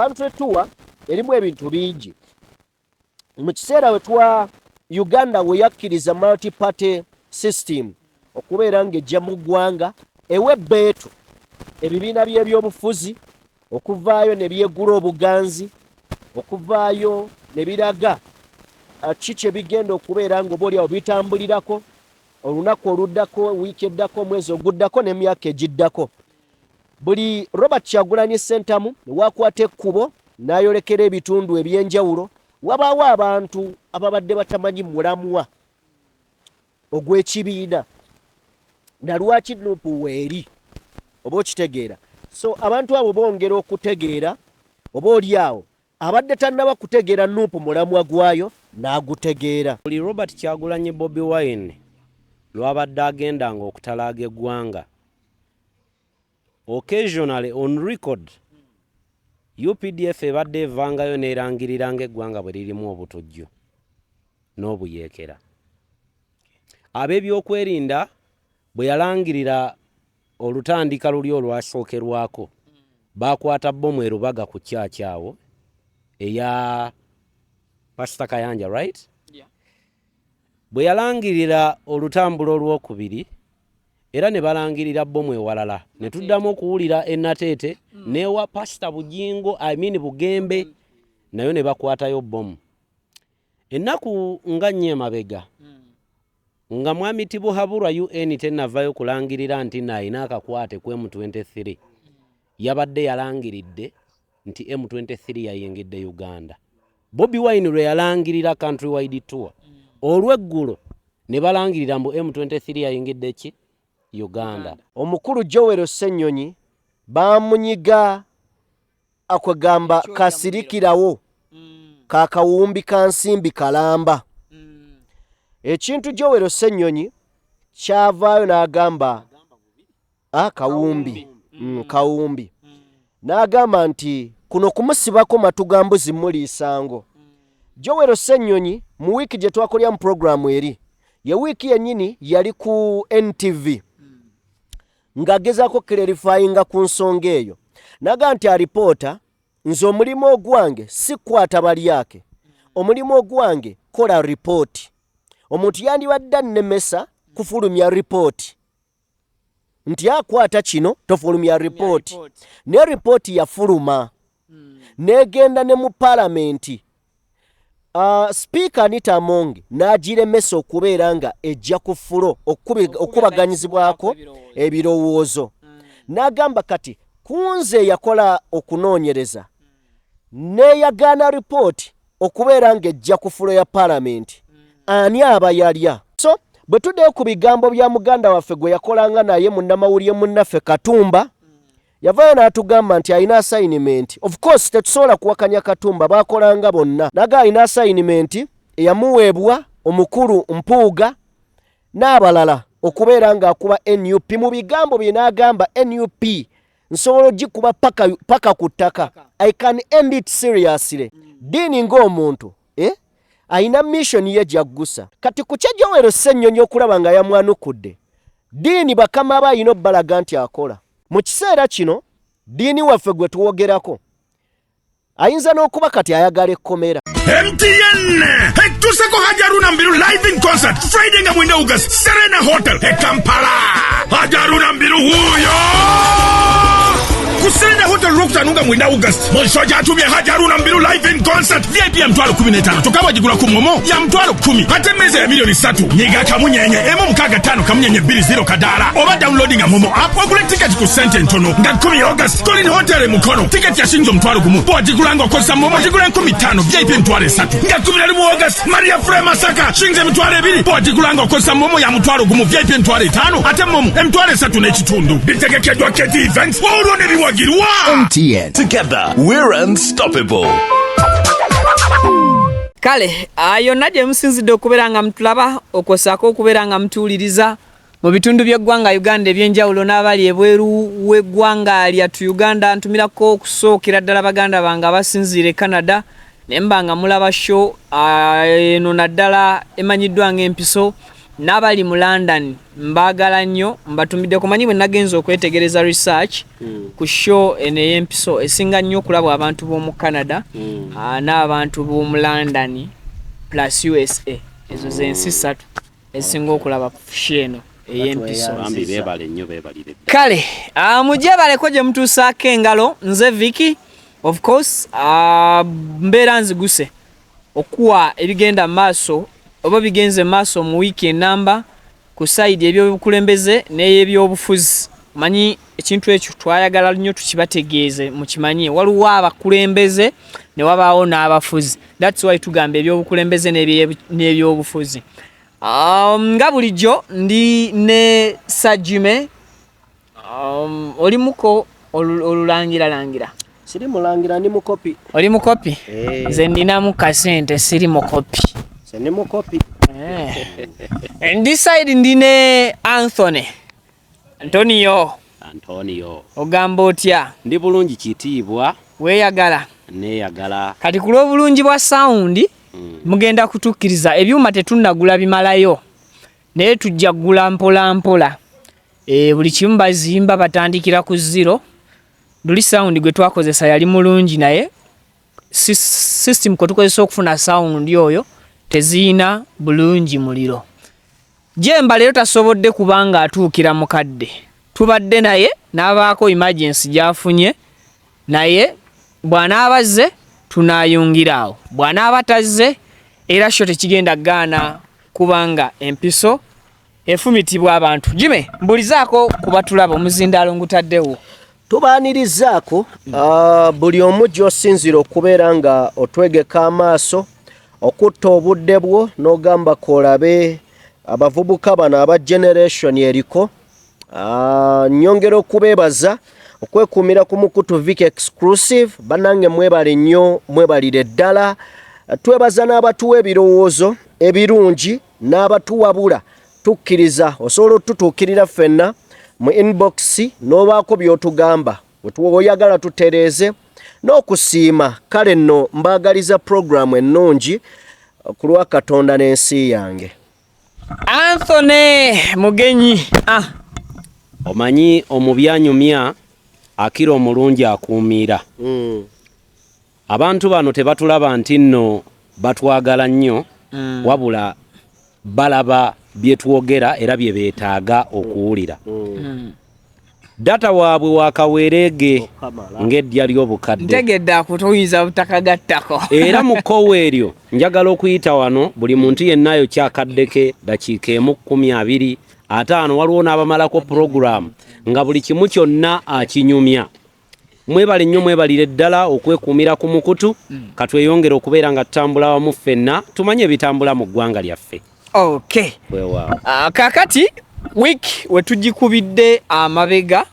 country tour erimu ebintu bingi. Mu kiseera wetwa Uganda we yakkiriza multi-party system okubeera ng'ejja mu ggwanga ewe beetu ebibiina by'ebyobufuzi okuvaayo ne byeggula obuganzi okuvaayo ne biraga kiki bigenda okubeera ng'oboolyawo bitambulirako olunaku oluddako wiiki eddako omwezi oguddako n'emyaka egiddako. Buli Robert Kyagulanyi Ssentamu wakwata ekkubo n'ayolekera ebitundu eby'enjawulo wabaawo abantu ababadde batamanyi mulamwa ogw'ekibiina na lwaki Nuupu weeri oba okitegeera. So abantu abo bongera okutegeera oba olyawo abadde tannaba kutegeera Nuupu mulamwa gwayo n'agutegeera. Buli Robert Kyagulanyi Bobi Wine lwabadde agendanga okutalaaga eggwanga, occasionally on record UPDF ebadde evangayo n'erangiriranga eggwanga bwe lirimu obutujju n'obuyeekera. Ab'ebyokwerinda bwe yalangirira olutandika luli olwasookerwako bakwata bbomu erubaga ku kyakyawo eya Pastor Kayanja, right? Yeah. Bwe yalangirira olutambulo olwokubiri era ne balangirira bbomu ewalala ne tuddamu okuwulira ennateete newa Pastor Bujingo Bugembe nayo ne bakwatayo bbomu. Ennaku nga nnyo emabega nga Mwami Tibuhaburwa UN tennavayo kulangirira nti nayina akakwate ku M23 yabadde yalangiridde nti M23 yayingidde Uganda. Bobi Wine lwe yalangirira countrywide tour olw'eggulo ne balangirira mbu M23 yayingidde ki Uganda. Omukulu Joel Ssennyonyi bamunyiga akwegamba kasirikirawo kakawumbi kansimbi kalamba. Ekintu Joel Ssennyonyi kyavaayo n'agamba kawumbi n'agamba nti kuno kumusibako matugambuzi muli isango. Joel Ssennyonyi mu wiiki gye twakolya mu programu eri ye wiiki yennyini yali ku NTV ng'agezaako clarifyinga ku nsonga eyo n'agamba nti alipoota nze omulimu ogwange si kwata balyake, omulimu ogwange kola ripooti. Omuntu yandibadde annemesa kufulumya ripooti nti akwata kino tofulumya ripooti, ne ripooti yafuluma negenda ne mu palamenti. Speaker Anita Among n'agiremesa okubeera nga ejja ku fulo okubaganyizibwako ebirowoozo. N'agamba kati kunze yakola okunoonyereza neyagaana ripooti okubeera nga ejja ku fulo ya palamenti. Ani abayalya? So bwe tuddeyo ku bigambo bya muganda waffe gwe yakolanga naye munnamawulire munnaffe Katumba yavaayo n'atugamba nti alina assignment. Of course tetusobola kuwakanya Katumba, baakolanga bonna. Naga alina assignment eyamuweebwa omukulu Mpuuga n'abalala okubeera ng'akuba NUP. Mu bigambo bye n'agamba NUP nsobola ogikuba paka ku ttaka. I can end it seriously. Diini ng'omuntu ayina mission ye jaggusa. Kati ku kya Joel Ssennyonyi okulaba nga yamwanukudde, diini bakama bayina obbalaga nti akola. Mu kiseera kino diini waffe gwe tuwogerako ayinza n'okuba kati ayagala ekkomera. MTN etuseko Hajaruna Mbiru live in concert Friday nga mwenda August Serena Hotel Kampala. Hajaruna Mbiru huyo Serena Hotel Rokutanunga mwenda August Monshoja atumye Hajaruna Mbiru live in concert VIP ya mtwalo 15 tukawa jigula ku Momo ya mtwalo 10 hata meza ya milioni 3 nyiga kamunyenye mkaga 5 kamunyenye 20 kadala oba downloading Momo app ogule ticket ku sente ntono nga 10 August Colin Hotel mukono ticket ya shinzo mtwalo 10 po jigulanga kosa Momo jigula 15 VIP mtwalo 3 nga 12 August Maria Frema Saka shinze mtwalo 2 po jigulanga kosa Momo ya mtwalo 10 VIP mtwalo 5 hata Momo mtwalo 3 n'ekitundu bitegekedwa Keti Events wawulone biwagirwa. MTN. Together, we're unstoppable. Kale, yonna gye musinzidde okubeera nga mutulaba okwosaako okubeera nga mutuwuliriza mu bitundu by'eggwanga Uganda ebyenjawulo n'abali ebweru w'eggwanga lyattu Uganda. Ntumirako okusookera ddala baganda bange abasinziire Canada ne mba nga mulaba show eno naddala emanyiddwa ng'empiso n'abali mu London mbagala nnyo mbatumidde kumanyi bwe nagenza okwetegereza research ku show eno ey'empiso esinga nnyo okulaba abantu b'omu Canada n'abantu b'omu London plus USA ezo z'ensi 3 ezisinga okulaba show eno ey'empiso. Kale mujje baleko gye mutuusaako engalo nze Vicky of course mbeera nziguse okuwa ebigenda maaso oba bigenze maaso mu wiiki enamba ku side ebyobukulembeze n'ebyobufuzi. Manyi ekintu ekyo twayagala nnyo tukibategeeze mukimanyi waliwo abakulembeze ne wabaawo n'abafuzi. That's why tugamba ebyobukulembeze n'ebyobufuzi. Nga bulijjo ndi ne Sajime olimuko olulangira siri mulangira ndi mukopi. Oli mukopi? Nze ndinamu kasente siri mukopi. Ndi mukopi. Ndi side ndine Antonio. Ogamba otya? Ndi bulungi kitiibwa. Weeyagala? Neeyagala. Kati ku lw'obulungi bwa sound mugenda kutukkiriza ebyuma tetunnagula bimalayo naye tujja kugula mpola mpola. Buli kimu bazimba batandikira ku 0. Duli sound gwe twakozesa yali mulungi naye system ko tukozesa okufuna sound yoyo teziina bulungi muliro. Jemba leero tasobodde kubanga atuukira mukadde. Tubadde naye n'abaako emergency gyafunye naye bw'anaabazze tunaayungiraawo. Bw'anaabatazze era sho tekigenda gaana kubanga empiso efumitibwa abantu. Jime mbulizaako kubatulaba omuzindaalo ngutaddewo. Tubaanirizaako buli omu gy'osinzira okubeera nga otwegeka amaaso okutta obudde bwo n'ogamba kolabe abavubuka bano aba generation eriko. Nyongera okubeebaza okwekuumira ku Mukutu Vic exclusive. Bannange mwebale nnyo, mwebalire ddala. Twebaza n'abatuwa ebirowoozo ebirungi n'abatuwabula. Tukkiriza osobola otutuukirira ffenna mu inbox n'obaako by'otugamba oyagala tutereeze n'okusiima. Kale nno mbaagaliza programu ennungi ku lwa Katonda n'ensi yange. Anthony Mugenyi. Omanyi omubyanyumya akira omulungi akuumira. Abantu bano tebatulaba nti nno batwagala nnyo wabula balaba bye twogera era bye beetaaga okuwulira. Data waabwe wakaweerege ng'eddya ly'obukadde. Ntegedde akutuyinza butakagattako. Era mu kkowe eryo njagala okuyita wano buli muntu yenna ayo kyakaddeke dakiika 10, 20, 5 waliwo n'abamalako program nga buli kimu kyonna akinyumya. Mwebale nnyo mwebalire ddala okwekuumira ku Mukutu katweyongere okubeera nga tutambula wamu ffenna tumanye ebitambula mu ggwanga lyaffe. Okay. Kakati week wetugikubidde amabega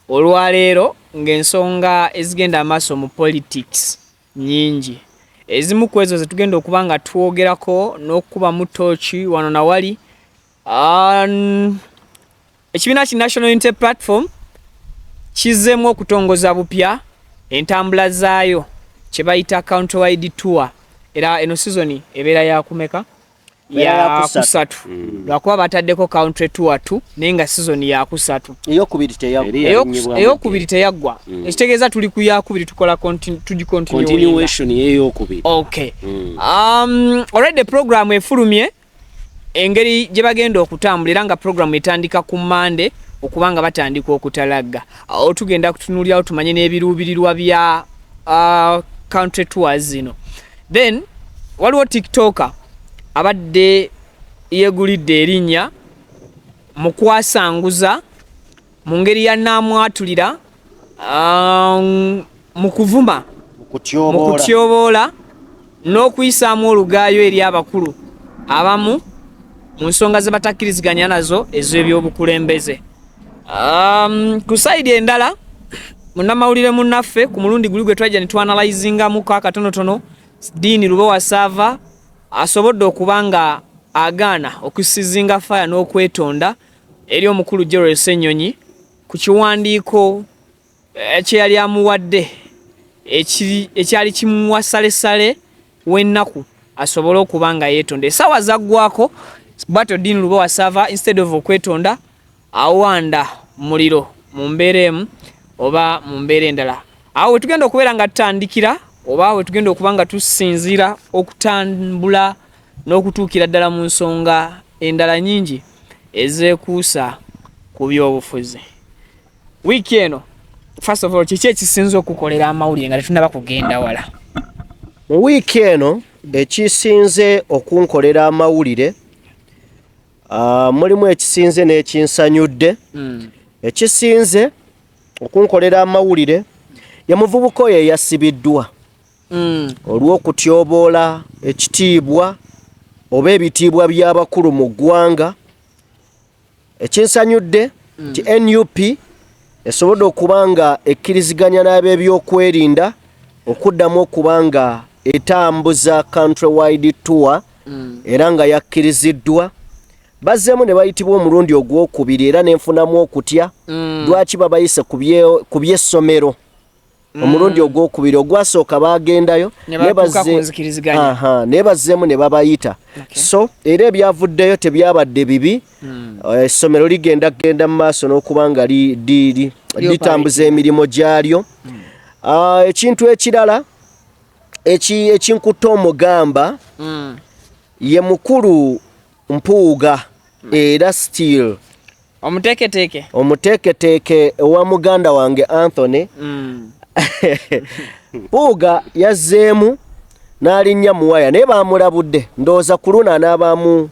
olwaleero ng'ensonga ezigenda amaaso mu politics nyingi. Ezimu ku ezo zetugenda okuba nga twogerako n'okuba mu tooki wano na wali. Ekibiina ki National Unity Platform kizzemu okutongoza bupya entambula zaayo kye bayita countrywide tour. Era eno season ebeera ya kumeka? Ya kusatu. Lwakuba bataddeko country tour 2 naye nga season ya kusatu. Eyokubiri teyaggwa. Ekitegeeza tuli ku yakubiri tukola continuation y'eyokubiri. Okay. Already program efulumye engeri gye bagenda okutambulira nga program etandika ku Monday okubanga batandika okutalagga. Awo tugenda kutunuulirawo tumanye n'ebiruubirirwa bya country tours zino. Then waliwo TikToker abadde yegulidde erinnya mu kwasanguza mu ngeri ya naamwatulira mu kuvuma mu kutyoboola n'okuyisaamu olugaayo eri abakulu abamu mu nsonga ze batakkiriziganya nazo ez'ebyobukulembeze. Ku sayidi endala munnamawulire munnaffe ku mulundi guli gwe twajja ne twanalizingamuko akatonotono Diini Lubowa Sava asobodde okubanga agaana okusizinga fire n'okwetonda eri omukulu Gerald Ssenyonyi ku kiwandiiko ekyali amuwadde ekyali kimuwa salesale w'ennaku asobole okubanga yeetonda. Essaawa zaggwako bwatyo Dean Lubowa Sava instead of okwetonda awanda muliro mu mbeera emu oba mu mbeera endala. Awo we tugenda okubeera nga tutandikira oba we tugenda okuba nga tusinziira okutambula n'okutuukira ddala mu nsonga endala nnyingi ezeekuusa ku byobufuzi. Wiiki eno first of all kiki ekisinza okukolera amawulire nga tetunnaba kugenda wala? Mu wiiki eno ekisinze okunkolera amawulire mulimu ekisinze n'ekinsanyudde. Ekisinze okunkolera amawulire ya muvubuka oyo eyasibiddwa olw'okutyoboola ekitiibwa oba ebitiibwa by'abakulu mu ggwanga. Ekinsanyudde nti NUP esobodde okuba nga ekkiriziganya n'ab'ebyokwerinda okuddamu okuba nga etambuza countrywide tour era nga yakkiriziddwa. Bazzeemu ne bayitibwa omulundi ogwokubiri era n'enfunamu okutya lwaki babayise ku by'essomero omulundi ogwokubiri. Ogwasooka bagendayo naye bazzeemu ne babayita. So era ebyavuddeyo tebyabadde bibi. Essomero ligenda mu maaso n'okuba nga litambuza emirimu gyalyo. Ekintu ekirala ekinkutte omugamba ye mukulu Mpuuga era still omuteeketeeke owa muganda wange Anthony. Mpuuga yazzeemu n'alinnya muwaya naye baamulabudde ndowooza ku luno anaabaamu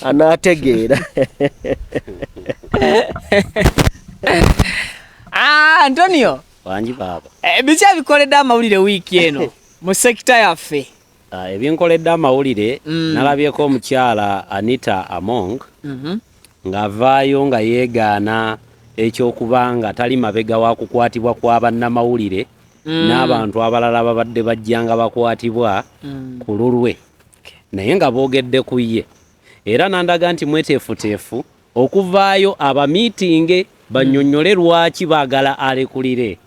anaategeera. Antonio wangi baba biki abikoledde amawulire wiiki eno mu sekita yaffe? Ebyenkoledde amawulire nalabyeko omukyala Anita Among ng'avaayo nga yeegaana ekyokuba nga tali mabega wa kukwatibwa kwa bannamawulire n'abantu abalala babadde bajja nga bakwatibwa ku lulwe naye nga boogedde ku ye era nandaga nti mweteefuteefu okuvaayo abamiitinge bannyonnyole lwaki baagala alekulire.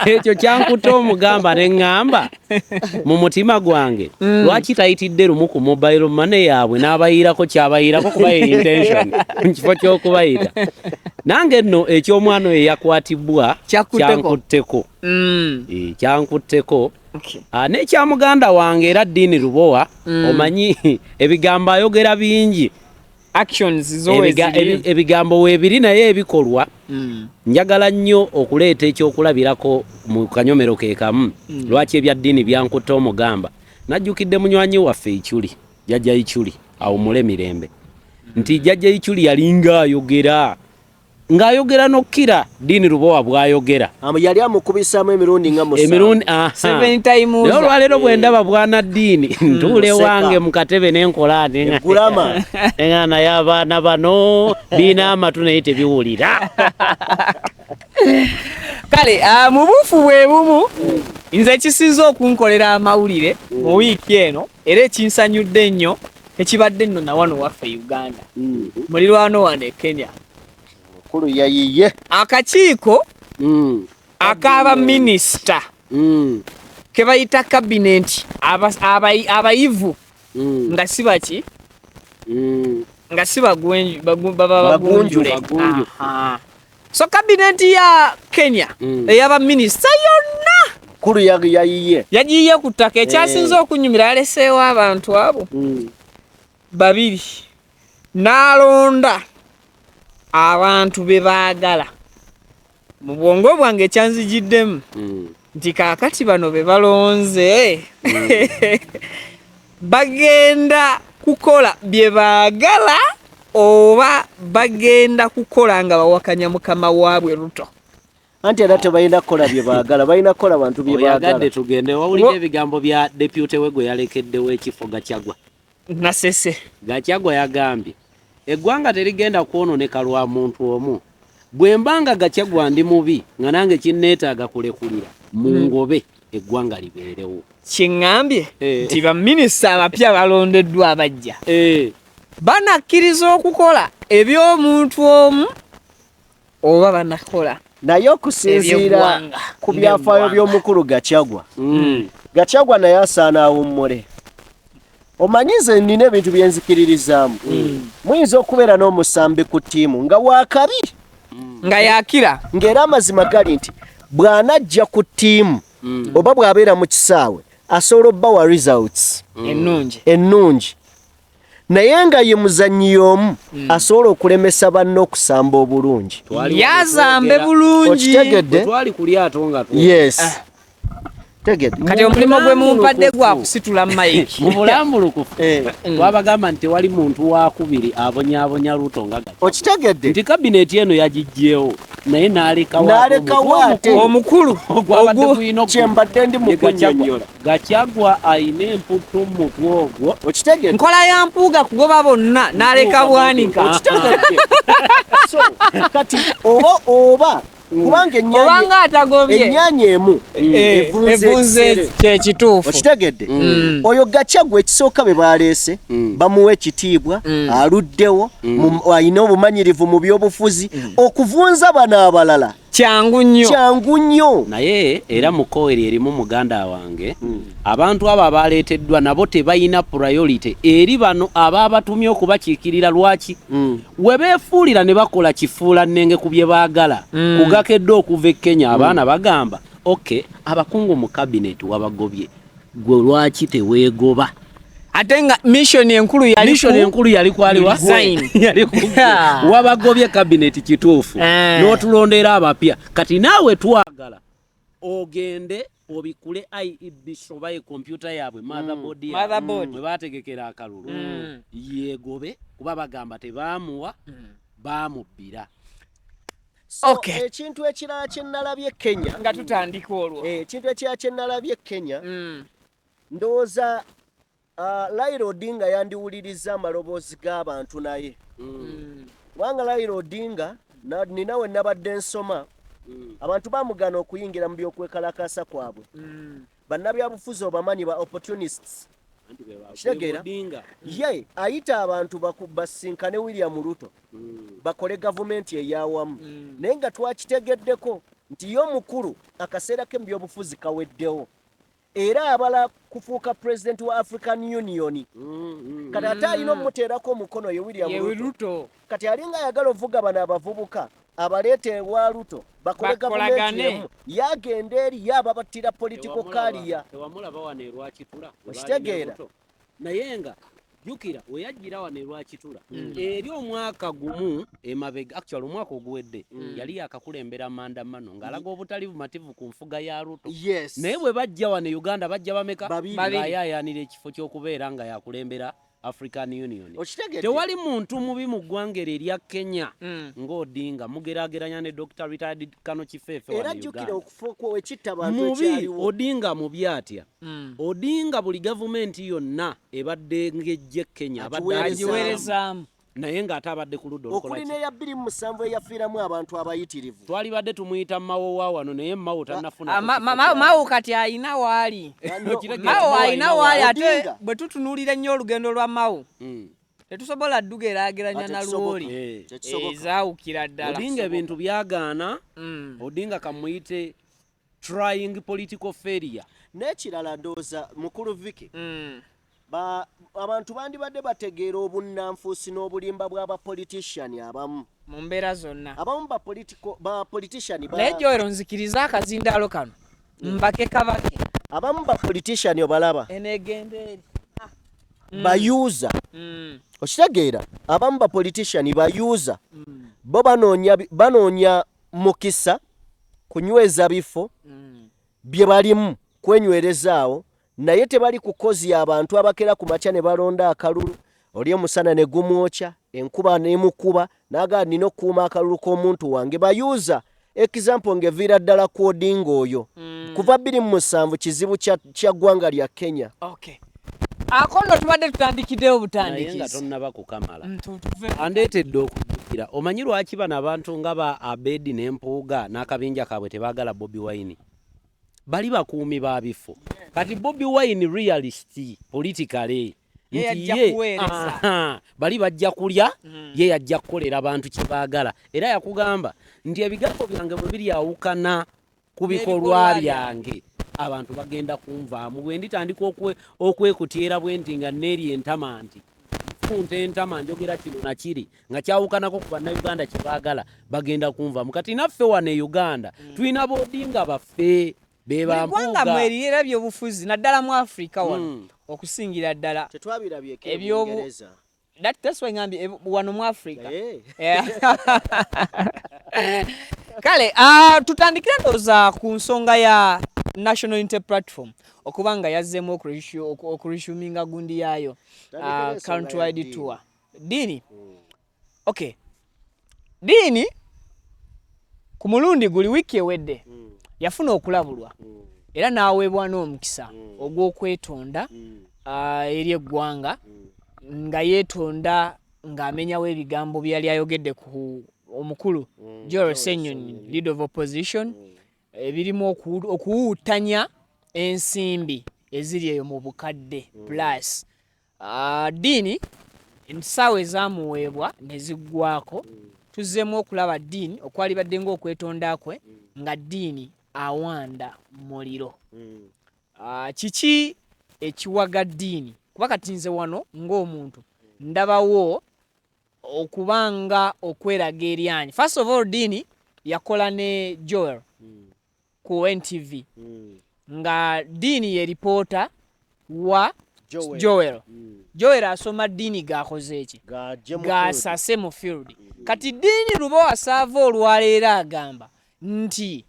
Ekyo kyankutte omugamba ne ŋŋamba mu mutima gwange lwaki tayitidde lumu ku mobile money yaabwe n'abayirako kyabayirako kuba ye intention mu kifo ky'okubayita. Nange nno eky'omwana oyo eyakwatibwa kyankutteko. Kyankutteko. N'ekya muganda wange era Dean Lubowa omanyi ebigambo ayogera bingi. Actions ebigambo weebiri naye ebikolwa. Njagala nnyo okuleeta ekyokulabirako mu kanyomero ke kamu lwaki ebya Dean byankutte omugamba. Najjukidde munywanyi waffe Ichuli, jjajja Ichuli awumule mirembe nti jjajja Ichuli yalinga ayogera ng'ayogera n'okkira Dean Lubowa bw'ayogera. Yali amukubisaamu emirundi nga seven times. Naye olwaleero bwe ndaba bwana Dean ntuule wange mu katebe n'enkola eggulama eŋŋaana y'abaana bano biina amatu naye tebiwulira. Kale mu buufu bwe bumu nze ekisinza okunkolera amawulire mu wiiki eno era ekinsanyudde ennyo ekibadde nno na wano waffe Uganda mulirwano wano e Kenya. Mukulu yayiye akakiiko akaba minisita ke bayita cabinet abayivu nga si baki nga si bagunjule. So cabinet ya Kenya eyaba minisita yonna mukulu yayiye yagiye ku ttaka. Ekyasinza okunyumira yaleseewo abantu abo babiri n'alonda abantu be baagala. Mu bwongo bwange ekyanzigiddemu nti kaakati bano be balonze bagenda kukola bye baagala oba bagenda kukola nga bawakanya mukama waabwe Ruto. Anti era tebalina kukola bye baagala, balina kukola bantu bye baagala. Oyagadde tugende wawulira ebigambo bya deputy we gwe yalekeddewo ekifo Gachagua. Nasese Gachagua yagambye eggwanga terigenda kwononeka lwa muntu omu. Bwe mbanga Gachagua ndi mubi nga nange kinneetaaga kulekulira mu ngobe eggwanga libeerewo. Kiŋŋambye nti baminisita abapya balondeddwa abajja banakkiriza okukola eby'omuntu omu oba banakola naye okusinziira ku byafaayo by'omukulu Gachagua. Gachagua naye asaana awummule. omanyize nina ebintu byenzikiririzaamu muyinza okubeera n'omusambi ku ttiimu nga wakabi nga yakira ng'era amazima gali nti bw'anajja ku ttiimu oba bw'abeera mu kisaawe asobola obbawa results ennungi naye nga ye muzannyi y'omu asobola okulemesa banne okusamba obulungi yazambe bulungi okitegedde twali ku lyato nga yes tegedde kati omulimu gwe mumpadde gwakusitula mayiki mu bulambulukufu twabagamba nti tewali muntu wakubiri abonyaabonya Ruto nga gati okitegedde nti kabineeti eno yagijjeewo naye n'alekawo ate omukulu kyembadde ndi mukunnyonnyola Gachagua ayina emputtu mu mutwe ogwo okitegedde nkola ya mpuuga kugoba bonna n'aleka bwanika okitegedde so kati oba kubanga obanga atagombye ennyaanya emu evunze kyekituufu okitegedde oyo Gachagua ekisooka be baleese bamuwa ekitiibwa aluddewo ayina obumanyirivu mu byobufuzi okuvunza bano abalala kyangu nnyo naye era mukoeri erimu muganda wange abantu abo abaleeteddwa nabo tebayina priority eri bano ababatumye okubakiikirira lwaki we beefuulira ne bakola kifuula nnenge ku bye baagala kugakedde okuva e Kenya abaana bagamba okay abakungu mu cabinet wabagobye gwe lwaki teweegoba ate nga mission enkulu yali kwaliwa wabagobye cabinet kituufu n'otulondera abapya kati naawe twagala ogende obikule IEB sobaye kompyuta yaabwe motherboard bwe bategekera akalulu yeegobe kuba bagamba tebaamuwa baamubbira okay ekintu ekirala kye nalabye Kenya nga tutandika olwo ekintu ekirala kye nalabye Kenya ndowooza Raila Odinga yandiwuliriza amaloboozi g'abantu naye kubanga Raila Odinga ninawe nabadde nsoma abantu bamugana okuyingira mu byokwekalakasa kwabwe bannabyabufuzi obamanyi ba opportunists kitegeera ye ayita abantu basinkane William Ruto bakole gavumenti eyawamu naye nga twakitegeddeko nti yo mukulu akaseera ke mu byobufuzi kaweddewo era abala kufuuka president wa African Union kati ate alina omuteerako omukono ye William Ruto kati alinga ayagala ovuga bano abavubuka abaleete ewa Ruto bakole gavumenti emu yagenda eri yababattira political career tewamulaba wano erwakitula okitegeera naye nga jukira weyajjira wano erwakitula eri omwaka gumu emabega actually omwaka oguwedde yali yakakulembera maandamano ng'alaga obutali bumativu ku nfuga ya Ruto naye bwe bajja wano Uganda bajja bameka ng'ayaayaanira ekifo ky'okubeera nga yakulembera African Union tewali muntu mubi mu ggwanga erya Kenya ng'Odinga mugeraageranya ne Dr. Retired Kano Kifeefe era jjukira okufuuka ekitta abantu ekyaliwo Odinga mubi atya Odinga buli gavumenti yonna ebadde ng'ejje Kenya agiweerezaamu naye ng'ate abadde ku ludda okuli n'eya 2007 eyafiiramu abantu abayitirivu twali badde tumuyita Mao wa wano naye Mao tannafuna Mao kati ayina waali Mao ayina waali ate bwe tutunuulira ennyo olugendo lwa Mao tetusobola ddugeraageranya na lwoli ezaawukira ddala Odinga ebintu byagaana Odinga kamuyite trying political failure n'ekirala ndowooza mukulu Viki abantu bandibadde bategeera obunnanfuusi n'obulimba bw'abapolitician abamu mu mbeera zonna abamu bapolitician naye Joero nzikiriza akazindaalo kano mbake kabake abamu bapolitician obalaba enegenda eri bayuuza okitegeera abamu bapolitician bayuuza bo banoonya mukisa kunyweza bifo bye balimu kwenywerezaawo naye tebali kukozi abantu abakera ku makya ne balonda akalulu oli omusana ne gumwokya enkuba nemukuba naga nina okuuma akalulu k'omuntu wange bayuuza example ng'eviira ddala ku Odinga oyo kuva 2007 kizibu kya ggwanga lya Kenya akono tubadde tutandikiddewo naye nga tonnaba kukamala andeetedde okujjukira omanyi lwaki bano abantu nga ba Abedi n'Empuuga n'akabinja kaabwe tebaagala Bobi Wine bali bakuumi ba bifo kati Bobi Wine realist politically bali bajja kulya ye yajja kukolera abantu kye baagala era yakugamba nti ebigambo byange bwe biri awukana ku bikolwa byange abantu bagenda kunvaamu bwe nditandika okwekutyera bwe nti nga neeri entama nti funta entama njogera kino nakiri nga kyawukanako ku bannayuganda kye baagala bagenda kunvaamu kati naffe wano e Uganda tulina boodinga baffe be bambuga mweriera byobufuzi naddala mu Africa wano okusingira ddala tetwabirabyeko ebyobugereza. That's why ngambi wano mu Africa. Kale tutandikira ndoza ku nsonga ya National Unity Platform okubanga yazzeemu okurishuminga gundi yayo countrywide tour. Dini okay, Dini ku mulundi guli wiki ewedde yafuna okulabulwa era n'aweebwa n'omukisa ogw'okwetonda eri eggwanga nga yeetonda ng'amenyawo ebigambo byali ayogedde ku omukulu Joel Ssenyonyi, leader of opposition, ebirimu okuwuutanya ensimbi eziri eyo mu bukadde plus Dini ensaawa ezaamuweebwa ne ziggwako. Tuzzeemu okulaba Dini okwali badde ng'okwetonda kwe nga Dini awanda muliro. Kiki ekiwaga Dini? Kuba kati nze wano ng'omuntu ndabawo okubanga okweraga eryanyi. First of all, Dini yakola ne Joel ku NTV nga Dini ye reporter wa Joel. Joel asoma Dini gakoze eki gasase mu field. Kati Dini lubo asava olwaleero agamba nti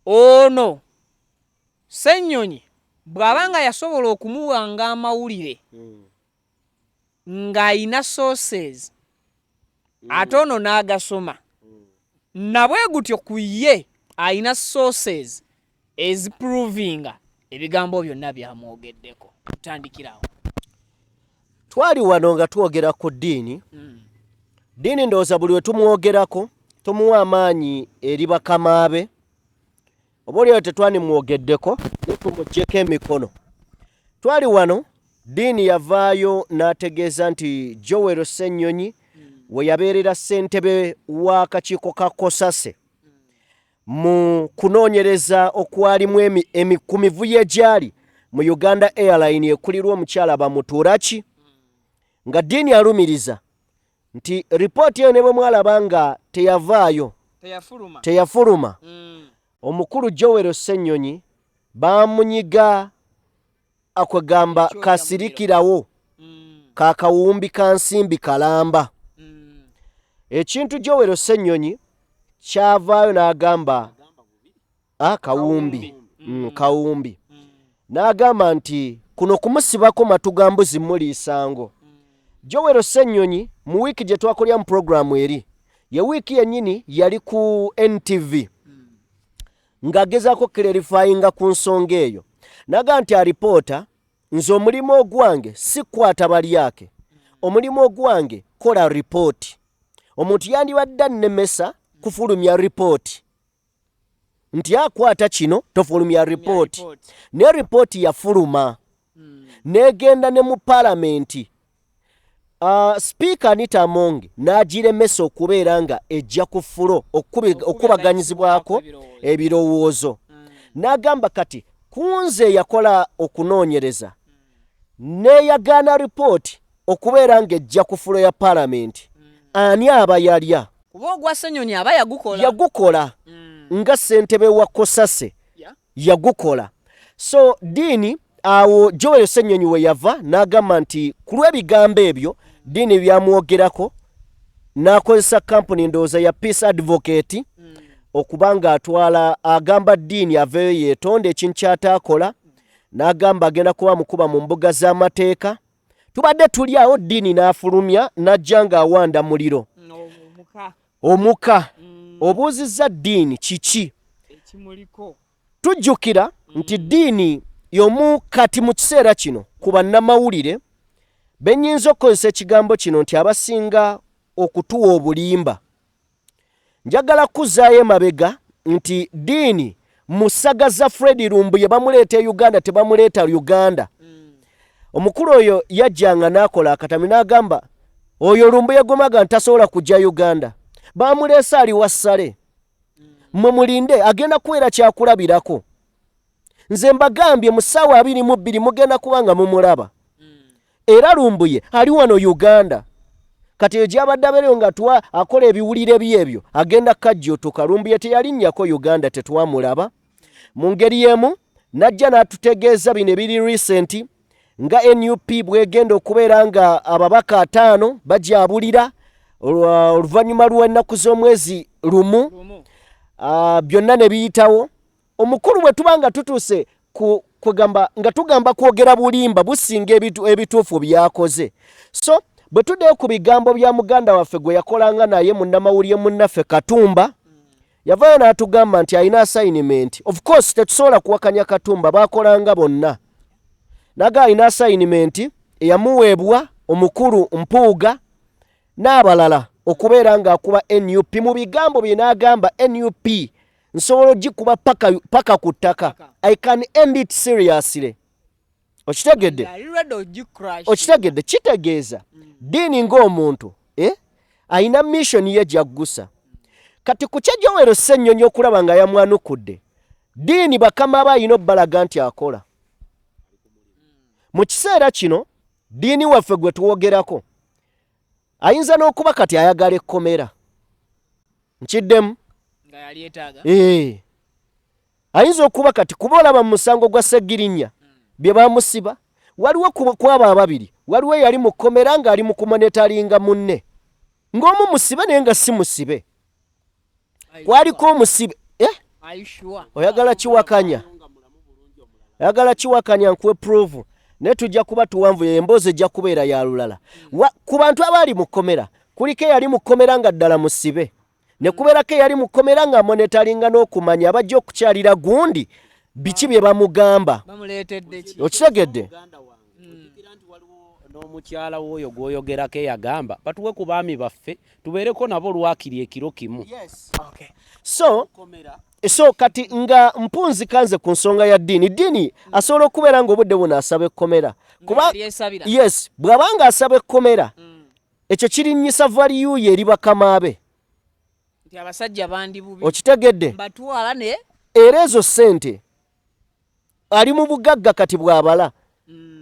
ono Ssenyonyi bw'abanga yasobola okumuwanga amawulire ng'ayina sources ate ono n'agasoma nabwe gutyo ku ye ayina sources eziprovinga ebigambo byonna byamwogeddeko. Tutandikirawo. Twali wano nga twogera ku Dini. Dini ndowooza buli we tumwogerako tumuwa amaanyi eri bakama be. Oboolyawo tetwanimwogeddeko tumuggyeko emikono. Twali wano Dini yavaayo n'ategeeza nti Joel Ssenyonyi we yabeerera ssentebe w'akakiiko ka Kosase mu kunoonyereza okwalimu ku mivuyo egyali mu Uganda Airline ekulirwa omukyala Bamutuulaki, nga Dini alumiriza nti ripooti eyo ne bwe mwalaba nga teyavaayo teyafuluma omukulu Joel Ssenyonyi bamunyiga akwegamba kasirikirawo kakawumbi ka nsimbi kalamba. Ekintu Joel Ssenyonyi kyavaayo n'agamba kawumbi n'agamba nti kuno kumusibako matugambo zimuliisango. Joel Ssenyonyi mu wiiki gye twakolya mu programu eri ye wiiki yennyini yali ku NTV ng'agezaako clarifyinga ku nsonga eyo naga nti alipoota nze omulimu ogwange si kwata balyake, omulimu ogwange kola ripooti. Omuntu yandibadde annemesa kufulumya ripooti nti akwata kino tofulumya ripooti, ne ripooti yafuluma negenda ne mu palamenti. Speaker Anita Among n'agiremesa okubeera nga ejja ku fulo okubaganyizibwako ebirowoozo. N'agamba kati kunze yakola okunoonyereza neyagaana ripooti okubeera nga ejja ku fulo ya palamenti. Ani aba yalya? Kuba ogwa Ssenyonyi aba yagukola nga ssentebe wa Kosase yagukola. So Dini awo Joel Ssenyonyi we yava n'agamba nti ku lw'ebigambo ebyo Dini byamwogerako n'akozesa kampuni ndowooza ya Peace Advocate okubanga atwala agamba Dini aveeyo yeetonda ekintu kyataakola n'agamba agenda kuba mukuba mu mbuga z'amateeka. Tubadde tuli awo Dini n'afulumya n'ajja ng'awanda muliro omuka. Obuuzizza Dini kiki ekimuliko. Tujjukira nti Dini y'omu kati mu kiseera kino ku bannamawulire bennyinza okukozesa ekigambo kino nti abasinga okutuwa obulimba. Njagala kuzzaayo emabega nti Dini musaga za Fred Lumbuye bamuleeta e Uganda tebamuleeta Uganda. Omukulu oyo yajjanga n'akola akatami n'agamba oyo Lumbuye gomaga ntasobola kujja Uganda. Bamuleesa ali wassale. Mmwe mulinde agenda kuwera kyakulabirako. nze mbagambye mu ssaawa 22 mugenda kubanga mumulaba era Lumbuye ali wano Uganda kati ejabadde abeereyo nga akola ebiwulire byebyo agenda kajjutuka. Lumbuye teyalinnyako Uganda tetwamulaba mu ngeri yemu najja n'atutegeeza bino ebiri recent nga NUP bwegenda okubeera nga ababaka 5 bajabulira oluvannyuma lw'ennaku z'omwezi lumu byonna ne biyitawo. Omukulu bwe tubanga tutuuse kugamba nga tugamba kwogera bulimba businga ebituufu byakoze. So bwe tuddeyo ku bigambo bya muganda waffe gwe yakolanga naye munnamawulire munnaffe Katumba yavaayo n'atugamba nti alina assignment. Of course tetusobola kuwakanya Katumba bakolanga bonna naga alina assignment eyamuweebwa omukulu Mpuuga n'abalala okubeera ng'akuba NUP. Mu bigambo bye n'agamba NUP nsobola ogikuba paka ku ttaka. I can end it seriously. Okitegedde? Okitegedde kitegeeza diini ng'omuntu alina mission ye gyaggusa. Kati ku Kyejowero Ssennyonyi okulaba nga yamwanukudde diini bakama aba alina obbalaga nti akola. Mu kiseera kino diini waffe gwe tuwogerako ayinza n'okuba kati ayagala ekkomera nkiddemu nga yali etaaga ayinza okuba kati kuba olaba mu musango gwa Ssegirinnya bye bamusiba waliwo kwaba ababiri waliwo yali mu kkomera ng'ali mu kumonetalinga munne ng'omu musibe naye nga si musibe kwaliko omusibe oyagala kiwakanya nkuwe proof naye tujja kuba tuwanvu emboozi ejja kubeera ya lulala. Ku bantu abaali mu kkomera kuliko eyali mu kkomera nga ddala musibe ne kubeerako eyali mu kkomera nga monetalinga n'okumanya abajja okukyalira gundi biki bye bamugamba. Okitegedde? N'omukyala w'oyo gw'oyogerako eyagamba batuwe ku baami baffe tubeereko nabo lwakiri ekiro kimu. So kati nga mpunzikanze ku nsonga ya diini asobola okubeera ng'obudde buno asaba ekkomera kuba yes bw'abanga asaba ekkomera ekyo kirinnyisa value ye eri bakama be. Okitegedde? Era ezo ssente ali mu bugagga kati bw'abala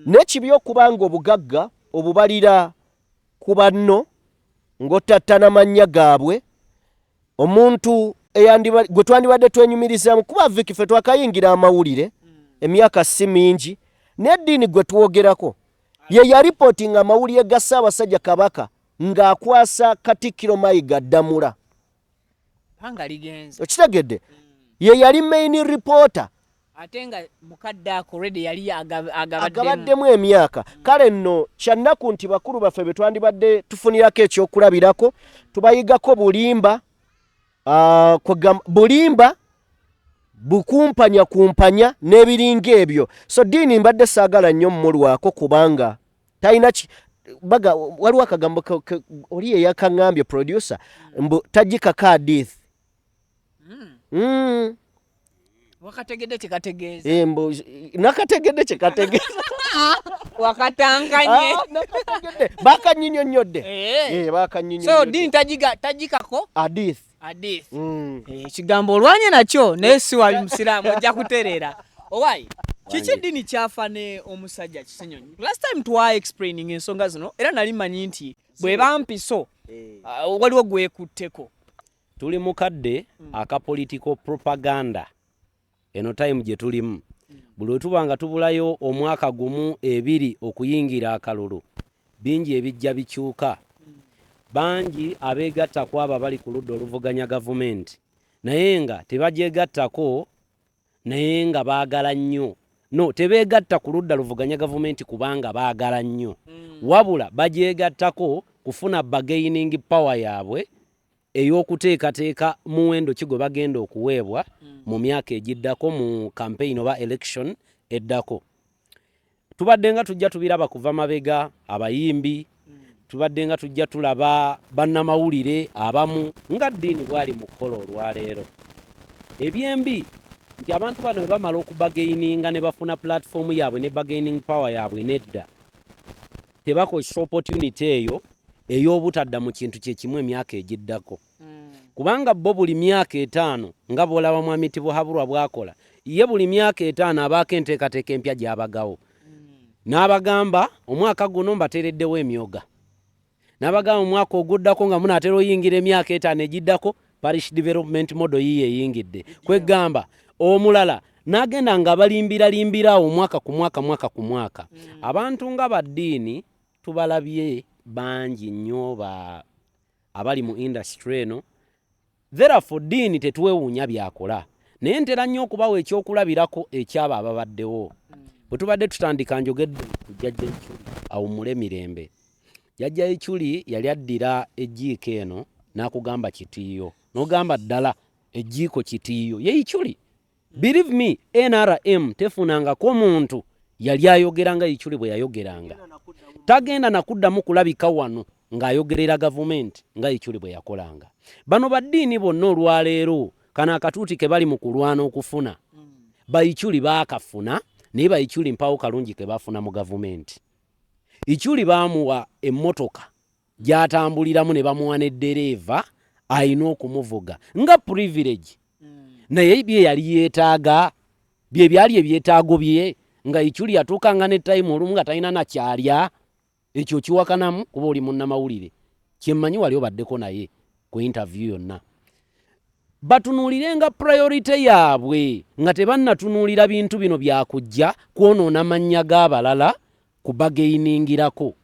n'ekibi okuba nga obugagga obubalira ku banno ng'ottattana mannya gaabwe omuntu gwe twandibadde twenyumirizamu kuba Vicky ffe twakayingira amawulire emyaka si mingi n'eddiini gwe twogerako ye yaripootinga amawulire ga Ssaabasajja Kabaka ng'akwasa Katikkiro Mayiga Ddamula. Okitegedde? Ye yali main reporter ate nga mukadde ako already yali agabaddemu emyaka. Kale nno kyannaku nti bakulu baffe be twandibadde tufunirako ekyokulabirako tubayigako bulimba bulimba bukumpanya n'ebiringa ebyo. So diini mbadde saagala nnyo mmulwako kubanga talina baga waliwo akagambo oli eyakaŋŋambye producer mbu tagikaka hadith. Wakategedde kyekategeeza. Nakategedde kyekategeeza. Wakatanganye. Nakategedde. Bakanyinyonnyodde. Bakanyinyonnyodde. So diini tagikako hadith. Ekigambo olwanye nakyo naye si wali musiraamu ojja kutereera. Owaayi kiki diini kyafa ne omusajja Kisenyonyi? Last time twa explaining ensonga zino era nali manyi nti bwe bampiso waliwo gwekutteko. Tuli mukadde aka political propaganda eno time gye tulimu. Buli lwe tuba nga tubulayo omwaka gumu 2 okuyingira akalulu bingi ebijja bikyuka. Bangi abeegatta ku abo bali ku ludda oluvuganya gavumenti naye nga tebagyegattako naye nga baagala nnyo. No, tebeegatta ku ludda luvuganya gavumenti kubanga baagala nnyo wabula bagyegattako kufuna bargaining power yaabwe ey'okuteekateeka muwendo ki gwe bagenda okuweebwa mu myaka egiddako mu campaign oba election eddako. Tubadde nga tujja tubiraba kuva mabega abayimbi tubadde nga tujja tulaba bannamawulire abamu nga ddiini bwali mu kukola olwaleero. Ebyembi nti abantu bano bwe bamala okubagaininga ne bafuna platform yaabwe ne bargaining power yaabwe nedda tebakozesa opportunity eyo ey'obutadda mu kintu kyekimu emyaka egiddako. Kubanga bo buli myaka 5 nga bw'olaba Mwami Tibwa Habulwa bw'akola ye buli myaka 5 abaako enteekateeka empya gy'abagawo. N'abagamba omwaka guno mbateereddewo emyoga. N'abagamba omwaka oguddako nga munaatera oyingira emyaka 5 egiddako parish development model yiye eyingidde. Kwegamba omulala n'agenda nga balimbira omwaka ku mwaka. Abantu nga baddiini tubalabye bangi nnyo abali mu industry eno. Therefore ddiini tetuwewuunya byakola. Naye ntera nnyo okubawa ekyokulabirako ekyaba ababaddewo. Bwe tubadde tutandika njogedde ku Jjajja Ichuli awummule mirembe. Jjajja Ichuli yali addira ejjiiko eno n'akugamba kitiiyo. N'ogamba ddala ejjiiko kitiiyo. Ye Ichuli. Believe me, NRM tefunangako muntu yali ayogeranga Ichuli bwe yayogeranga. Tagenda nakuddamu kulabika wano ng'ayogerera gavumenti nga Ichuli bwe yakolanga. Bano baddiini bonna olwaleero kana akatuuti ke bali mu kulwana okufuna. Ba Ichuli baakafuna naye ba Ichuli mpawo kalungi ke bafuna mu gavumenti. Ichuli baamuwa emmotoka gy'atambuliramu ne bamuwa n'eddereeva ayina okumuvuga nga privilege. Naye bye yali yeetaaga bye byali ebyetaago bye nga Ichuli yatuukanga ne time olumu nga talina na kyalya. Ekyo kiwakanamu kuba oli munnamawulire. Kyemmanyi wali obaddeko naye ku interview yonna. Batunuulirenga priority yaabwe nga tebannatunuulira bintu bino byakujja kwonoona mannya g'abalala kubageyiningirako.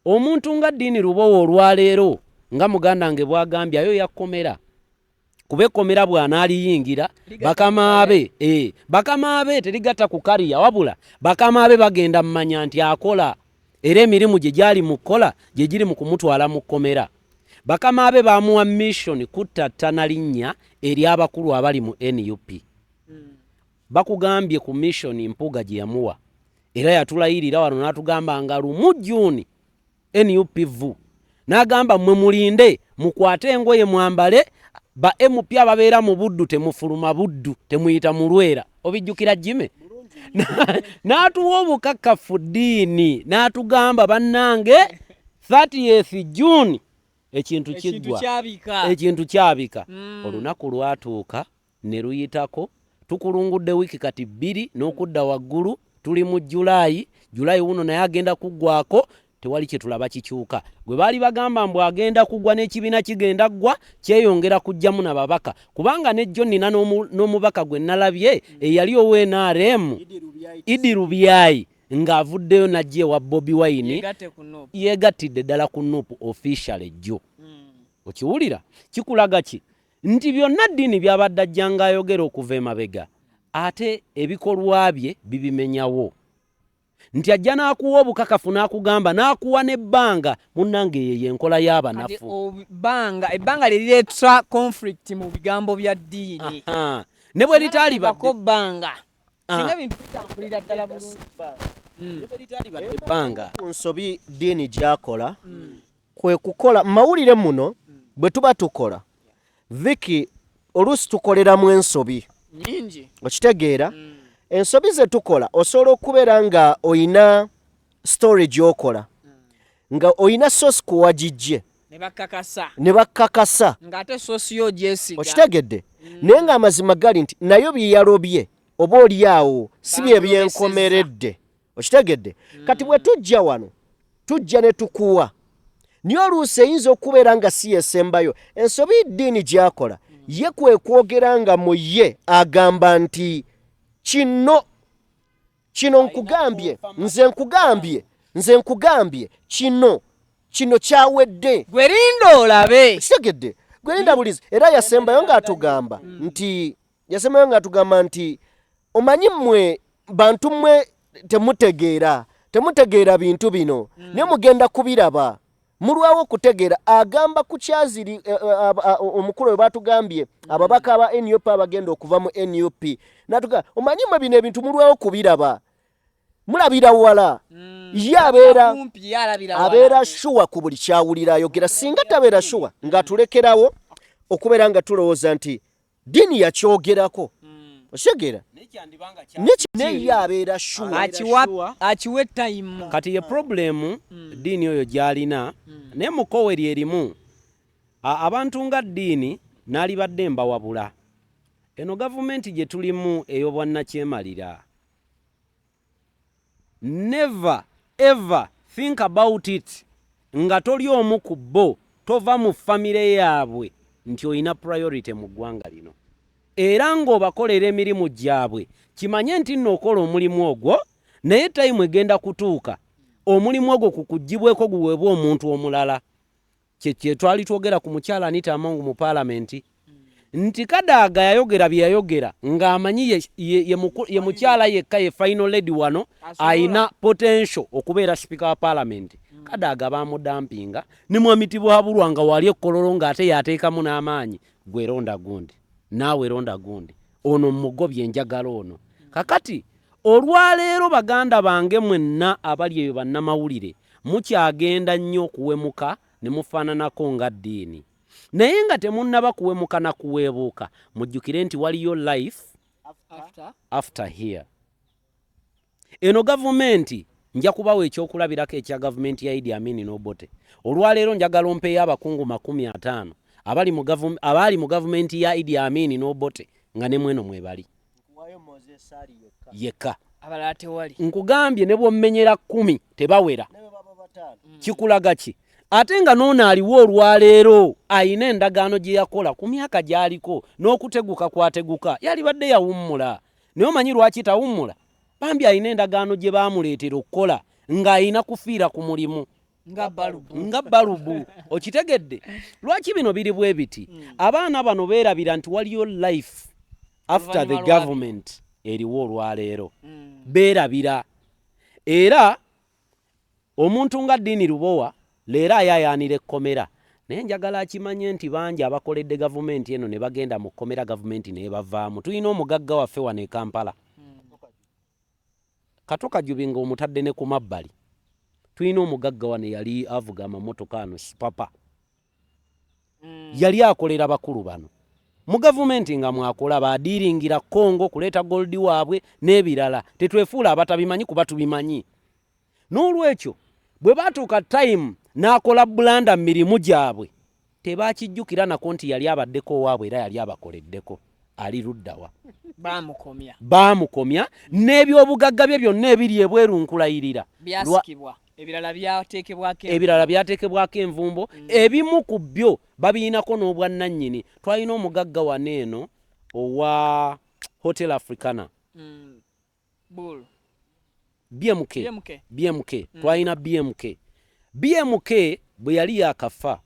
Omuntu nga Ddiini Lubowo olwaleero nga muganda wange bwagambye ayo yakkomera. Kuba ekkomera bw'anaaliyingira bakama be terigatta ku kaliya wabula bakama be bagenda mmanya nti akola era emirimu gye gyali mu kkola gye giri mu kumutwala mu kkomera. Bakama be baamuwa mission kuttattana linnya eri abakulu abali mu NUP. Bakugambye ku mission mpuga gye yamuwa era yatulayirira wano n'atugamba nga lumu June NUP vu n'agamba mmwe mulinde mukwate engoye mwambale ba MP ababeera mu buddu temufuluma buddu temuyita mulwera. Obijjukira Jime? N'atuwa obukakafu ddiini n'atugamba bannange 30th June ekintu kiggwa ekintu kyabika. Olunaku lwatuuka ne luyitako tukulungudde wiiki kati 2 n'okudda waggulu tuli mu July wuno naye agenda kuggwako tewali kye tulaba kikyuka. Gwe baali bagamba mbu agenda kugwa n'ekibiina kigenda ggwa kyeyongera kujjamu n'ababaka kubanga ne John nina n'omubaka gwe nalabye eyali owe-NRM Idi Rubyayi ng'avuddeyo n'ajja ewa Bobi Wine yeegattidde ddala ku NUP official ejjo. Okiwulira kikulaga ki nti byonna ddiini byabadde ajja ng'ayogera okuva emabega ate ebikolwa bye bibimenyawo. Nti ajja n'akuwa obukakafu n'akugamba n'akuwa n'ebbanga munnange ye enkola y'abanafu. Ebbanga lirireeta conflict mu bigambo bya ddiini. Ne bwe litaali bako bbanga. Singa bintu bitambulira ddala bulungi. Ne bwe litaali badde ebbanga. Ku nsobi ddiini gy'akola kwe kukola mawulire muno bwe tuba tukola. Viki oluusi tukoleramu ensobi. Nyingi. Okitegeera? Ensobi ze tukola osobola okubeera nga oyina storage okola nga oyina source kuwagijje ne bakakasa ng'ate source yo gyesiga. Okitegedde? Naye ng'amazima gali nti nayo bye yalobye oba oli awo si bye byenkomeredde. Okitegedde? Kati bwe tujja wano tujja ne tukuwa niyo oluusi eyinza okubeera nga si yesembayo. Ensobi ddiini gy'akola ye kwe kwogera nga mu ye agamba nti kino nkugambye nze nkugambye kino kyawedde gwe linda olabe. Kitegedde? Gwe linda bulizi. Era yasembayo ng'atugamba nti omanyi mmwe bantu mmwe temutegeera bintu bino naye mugenda kubiraba mulwawo okutegeera. Agamba ku kyaziri omukulu we batugambye ababaka aba NUP abagenda okuva mu NUP natuga omanyi mwe bino ebintu mulwawo kubiraba mulabira wala. Ye abeera shuwa ku buli kyawulira ayogera. Singa tabeera shuwa ng'atulekerawo okubeera nga tulowooza nti ddiini yakyogerako. Okitegera? Naye abeera shuwa akiwa time. Kati ye problemu ddiini oyo gy'alina naye mukoweri erimu abantu nga ddiini n'alibadde mbawabula eno gavumenti gye tulimu ey'obwannakyemalira. Never ever think about it nga toli omu ku bo tova mu famire yaabwe nti oyina priority mu ggwanga lino era ng'obakolera emirimu gyabwe kimanye nti nno okola omulimu ogwo naye time egenda kutuuka omulimu ogwo kukugibweko guweebwa omuntu omulala. Kye twali twogera ku mukyala Anita Among mu paalamenti nti Kadaga yayogera bye yayogera ng'amanyi ye mukyala yekka ye final lady wano ayina potential okubeera speaker wa paalamenti. Kadaga baamudampinga ne Mwami Tibwaburwa nga wali ekkololo ng'ate yateekamu n'amaanyi gweronda gundi naawe ronda gundi ono mugobye enjagala ono. Kakati olwaleero baganda bange mwenna abali eyo bannamawulire mukyagenda nnyo okuwemuka ne mufaananako nga ddiini naye nga temunnaba kuwemuka na kuweebuuka mujjukire nti waliyo life after here. Eno gavumenti nja kubawa ekyokulabirako ekya gavumenti ya Idi Amin n'Obote. Olwaleero njagala ompeeyo abakungu 50 abali mu gavumenti ya Idi Amin n'Obote nga ne mweno mwebali yekka abalala tewali. Nkugambye ne bw'ommenyera 10 tebawera. Kikulaga ki? Ate nga noona aliwo olwaleero ayina endagaano gye yakola ku myaka gy'aliko n'okuteguka kwateguka yalibadde yawummula naye omanyi lwaki tawummula? Bambi ayina endagaano gye baamuleetera okukola ng'ayina kufiira ku mulimu nga balubu. Okitegedde? Lwaki bino biri bwe biti? Abaana bano beerabira nti waliyo life after the government eriwo olwaleero beerabira. Era omuntu nga Dini Lubowa leero ayayaanira ekkomera naye njagala akimanye nti bangi abakoledde gavumenti eno ne bagenda mu kkomera gavumenti naye bavaamu. Tulina omugagga waffe wano e Kampala Katoka Jubinga omutadde ne ku mabbali. Tulina omugagga wano yali avuga amamotoka ano Sipapa yali akolera bakulu bano mu gavumenti nga mwakola baadiiringira Kongo kuleeta goldi waabwe n'ebirala tetwefuula abatabimanyi kuba tubimanyi. N'olwekyo bwe baatuuka time n'akola bulanda mirimu gyabwe tebakijjukira nako nti yali abaddeko waabwe era yali abakoleddeko. Ali luddawa baamukomya n'ebyobugagga bye byonna ebiri ebweru nkulayirira byasikibwa ebirala byateekebwako envumbo ebimu ku byo babiinako n'obwannannyini. Twalina omugagga wano eno owa Hotel Africana BMK twalina BMK bwe yali yakafa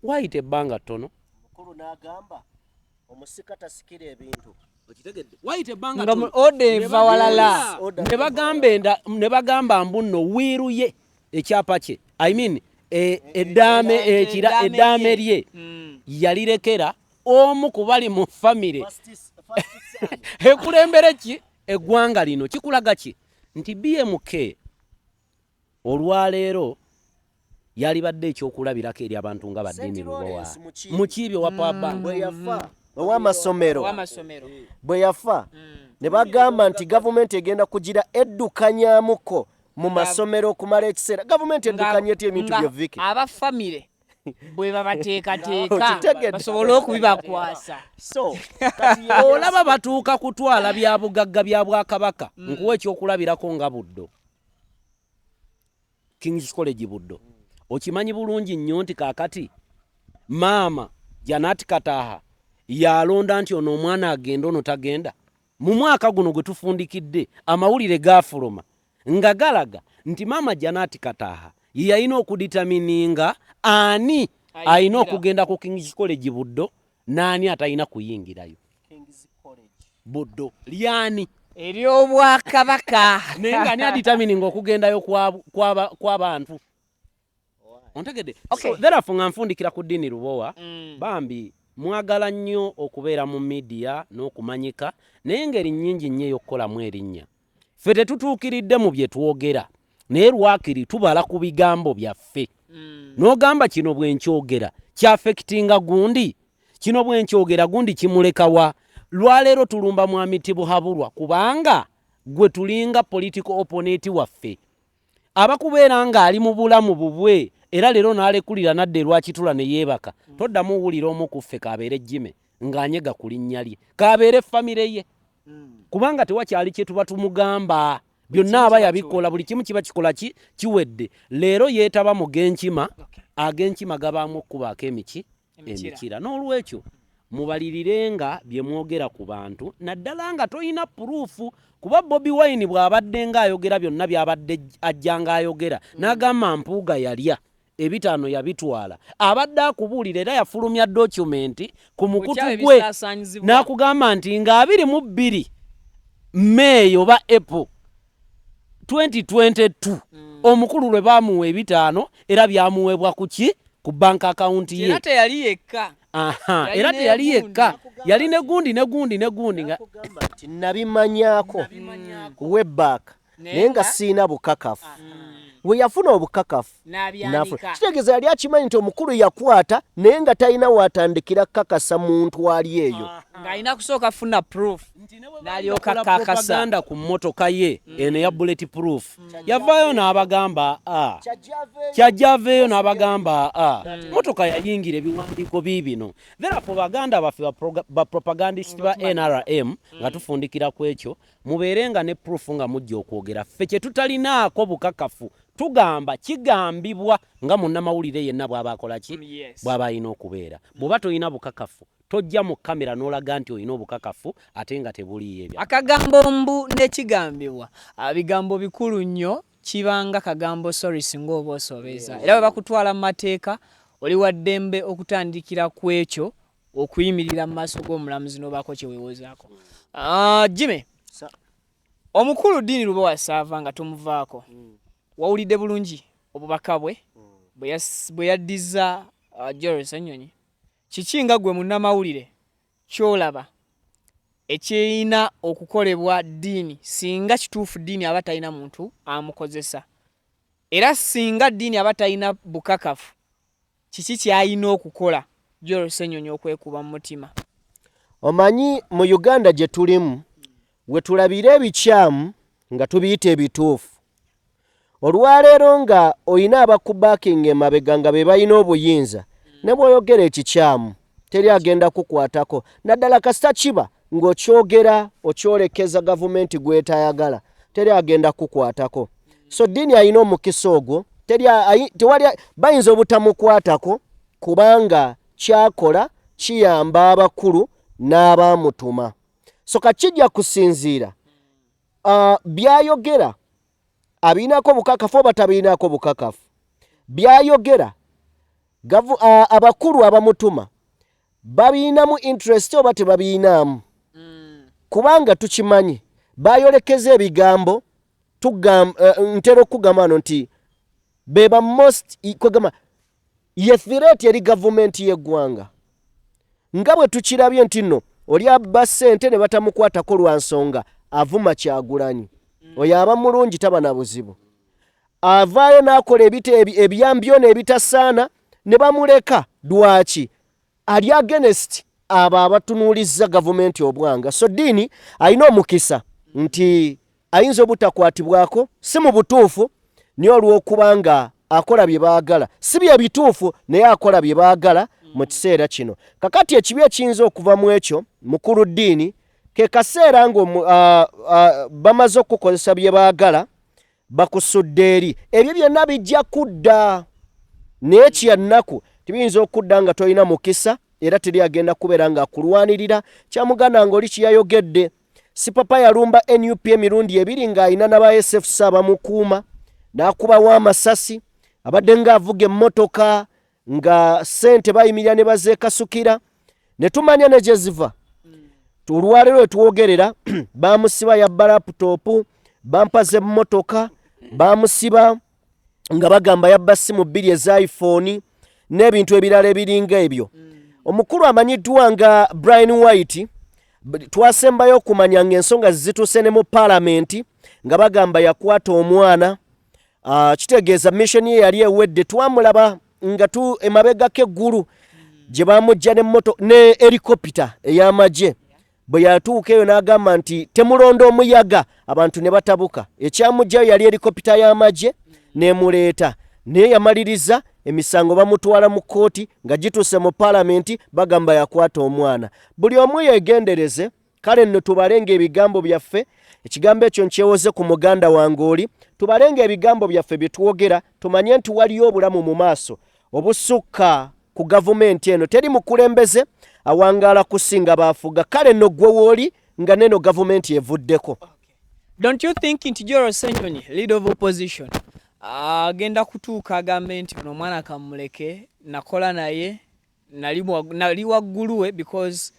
wayita ebbanga ttono mukulu n'agamba omusika tasikira ebintu. Wayita ebbanga nga ode eva walala ne bagamba mbuno wiiruye ekyapa kye eddaame lye yalirekera omu ku bali mu famire ekulembere ki eggwanga lino. Kikulaga ki nti BMK olwaleero yalibadde ekyokulabirako eri abantu nga Badini Lubowa Mukiibi owa Powerbank bwe yafa ow'amasomero bwe yafa ne bagamba nti gavumenti egenda kugira eddukanyamuko mu masomero okumala ekiseera. Gavumenti eddukanya etya ebintu bya Viki? Abafamire bwe babateekateeka basobole okubibakwasa. So olaba batuuka kutwala bya bugagga bya Bwakabaka nkuwa ekyokulabirako nga Buddo King's College Buddo. Okimanyi bulungi nnyo nti kaakati maama Janati Kataha yalonda nti ono omwana agenda ono tagenda. Mu mwaka guno gwe tufundikidde amawulire gaafuluma nga galaga nti maama Janati Kataha yalina okuditamininga ani alina okugenda ku King's College Buddo n'ani atalina kuyingirayo. Buddo lyani ery'Obwakabaka naye nga ani aditamininga okugendayo kw'abantu. Ontegedde? So therefore nga nfundikira ku Dini Lubowa bambi mwagala nnyo okubeera mu media n'okumanyika naye ngeri nnyingi nnyo ey'okukolamu erinnya. Ffe tetutuukiridde mu bye twogera naye lwakiri tubala ku bigambo byaffe. N'ogamba kino bwe nkyogera kyafekitinga gundi, kino bwe nkyogera gundi kimulekawa. Lwaleero tulumba Mwami Tibwaburwa kubanga gwe tulinga political opponent waffe abakubeera nga ali mu bulamu bubwe era leero n'alekulira nadde lwakitula ne yeebaka. Toddamu wulira omu ku ffe kabeere Jime ng'anyega ku linnya lye kabeere famire ye kubanga tewakyali kye tuba tumugamba byonna aba yabikola buli kimu kiba kikola kiwedde leero yeetaba mu g'enkima ag'enkima gabaamu okubaako emikira n'olwekyo mubalirirenga bye mwogera ku bantu naddala nga toyina puruufu kuba Bobi Wine bw'abadde ng'ayogera byonna by'abadde ajja ng'ayogera n'agamba Mpuuga yalya ebitaano yabitwala abadde akubuulira era yafulumya dokumenti ku mukutu gwe n'akugamba nti nga 22 May oba April 2022 omukulu lwe baamuwa ebitaano era byamuweebwa ku bank account ye era teyali yekka era teyali yekka yali negundi nga nabimanyako webback naye nga siina bukakafu we yafuna obukakafu kitegeeza yali akimanyi nti omukulu yakwata naye nga talina watandikira kakasa muntu ali eyo ng'alina kusooka funa proof n'alyoka kakasa propaganda ku mmotoka ye eno ya bullet proof yavaayo n'abagamba kyajjaaveeyo n'abagamba mmotoka yayingira ebiwandiiko biibino therefore baganda baffe bapropagandist ba NRM nga tufundikira ku ekyo mubeerenga ne proof nga mujja okwogera ffe kye tutalinaako bukakafu tugamba kigambibwa nga munnamawulire yenna bw'aba akola ki bw'aba alina okubeera bw'oba toyina bukakafu tojja mu kamera n'olaga nti olina obukakafu ate nga tebuliyo ebyo akagambo mbu nekigambibwa bigambo bikulu nnyo kibanga kagambo sorry singa oba osobeza era bwe bakutwala mu mateeka oli wa ddembe okutandikira ku ekyo okuyimirira mu maaso g'omulamuzi n'obaako kye weewozaako Jimmy omukulu Ddiini Lubowa Ssaava nga tumuvaako wawulidde bulungi obubaka bwe bwe yaddiza Joel Ssenyonyi kiki nga gwe munnamawulire kyolaba ekirina okukolebwa Ddiini singa kituufu Ddiini aba talina muntu amukozesa era singa Ddiini aba talina bukakafu kiki kyalina okukola Joel Ssenyonyi okwekuba mu mutima omanyi mu Uganda gye tulimu we tulabira ebikyamu nga tubiyita ebituufu olwaleero nga oyina abakubakinga emabega nga be balina obuyinza ne bw'oyogera ekikyamu teri agenda kukwatako naddala kasita kiba ng'okyogera okyolekeza gavumenti gwetayagala teri agenda kukwatako so Ddiini alina omukisa ogwo tewali bayinza obutamukwatako kubanga kyakola kiyamba abakulu n'abamutuma so kakijja kusinziira byayogera abinako bukakafu oba tabinako bukakafu byayogera abakulu abamutuma babinamu interest oba tebabinamu kubanga tukimanyi bayolekeza ebigambo ntera okugamba no nti beba most kwegamba ye threat eri gavumenti y'eggwanga nga bwe tukirabye nti nno oli abba ssente ne batamukwatako lwa nsonga avuma Kyagulanyi oyo aba mulungi taba na buzibu avaayo n'akola ebyambyo n'ebitasaana ne bamuleka lwaki ali against abo abatunuulizza gavumenti obwanga so Ddiini alina omukisa nti ayinza obutakwatibwako si mu butuufu niyo olw'okubanga akola bye baagala si bye bituufu naye akola bye baagala mu kiseera kino kakati ekibi ekiyinza okuva mu ekyo mukulu Ddiini ke kaseera bamaze okukozesa bye baagala bakusudde eri ebyo byonna bijja kudda naye kyannaku tibiyinza okudda nga tolina mukisa era teri agenda kubeera nga akulwanirira kyamugana ng'oli kiyayogedde si papa yalumba NUP emirundi 2 ng'alina n'aba SFC abamukuuma n'akubawo amasasi abadde ng'avuga emmotoka nga ssente bayimirira ne bazeekasukira ne tumanya ne gye ziva tulwalero tuwogerera bamusiba yabba laputopu bampaze emmotoka bamusiba nga bagamba yabba simu 2 eza iPhone n'ebintu ebirala ebiringa ebyo omukulu amanyiddwa nga Brian White twasembayo okumanya ng'ensonga zituuse ne mu palamenti nga bagamba yakwata omwana kitegeeza mission ye yali ewedde twamulaba nga emabega k'eggulu gye bamujja ne helicopter ey'amagye bwe yatuuka eyo n'agamba nti temulonda omuyaga abantu ne batabuka ekyamujjayo yali helicopter y'amagye n'emuleeta naye yamaliriza emisango bamutwala mu kooti nga gituuse mu palamenti bagamba yakwata omwana. Buli omu yegendereze. Kale nno tubalenga ebigambo byaffe, ekigambo ekyo nkyewoze ku muganda wange oli, tubalenga ebigambo byaffe byetwogera, tumanye nti waliyo obulamu mu maaso obusukka ku gavumenti eno. Teri mukulembeze awangaala kusinga baafuga. Kale nno gwe wooli nga neno gavumenti evuddeko. Don't you think nti Joel Ssenyonyi, leader of opposition, agenda kutuuka agambe nti ono omwana kamuleke, nakola naye, nali waggulu we, because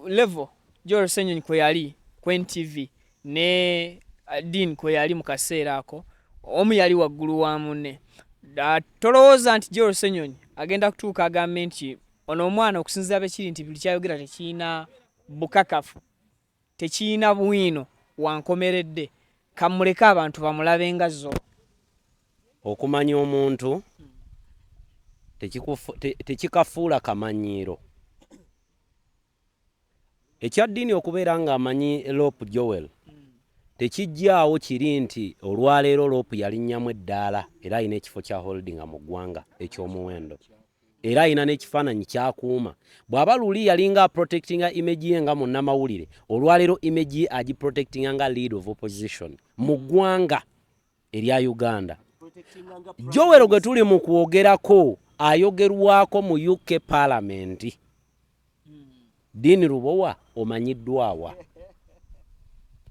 level Joel Ssenyonyi kwe yali ku NTV ne Dean kwe yali mu kaseera ako, omu yali waggulu wa munne. Tolowooza nti Joel Ssenyonyi agenda kutuuka agambe nti ono omwana okusinziira bekiri nti buli kyayogera tekiina bukakafu, tekiina bwino, wankomeredde, kamuleke abantu bamulabe nga zo? Okumanya omuntu tekikafuula kamanyiiro. Ekyaddiini okubeera ng'amanyi Lopu Joel tekijjaawo kiri nti olwaleero Lopu yalinnyamu eddaala era alina ekifo kya holdinga mu ggwanga eky'omuwendo, era alina n'ekifaananyi kyakuuma. Bw'aba luli yalinga protectinga image ye nga munnamawulire, olwaleero image ye agiprotectinga nga leader of opposition mu ggwanga erya Uganda. Joel gwe tuli mu kwogerako ayogerwako mu UK Parliament. Dean Lubowa omanyiddwawa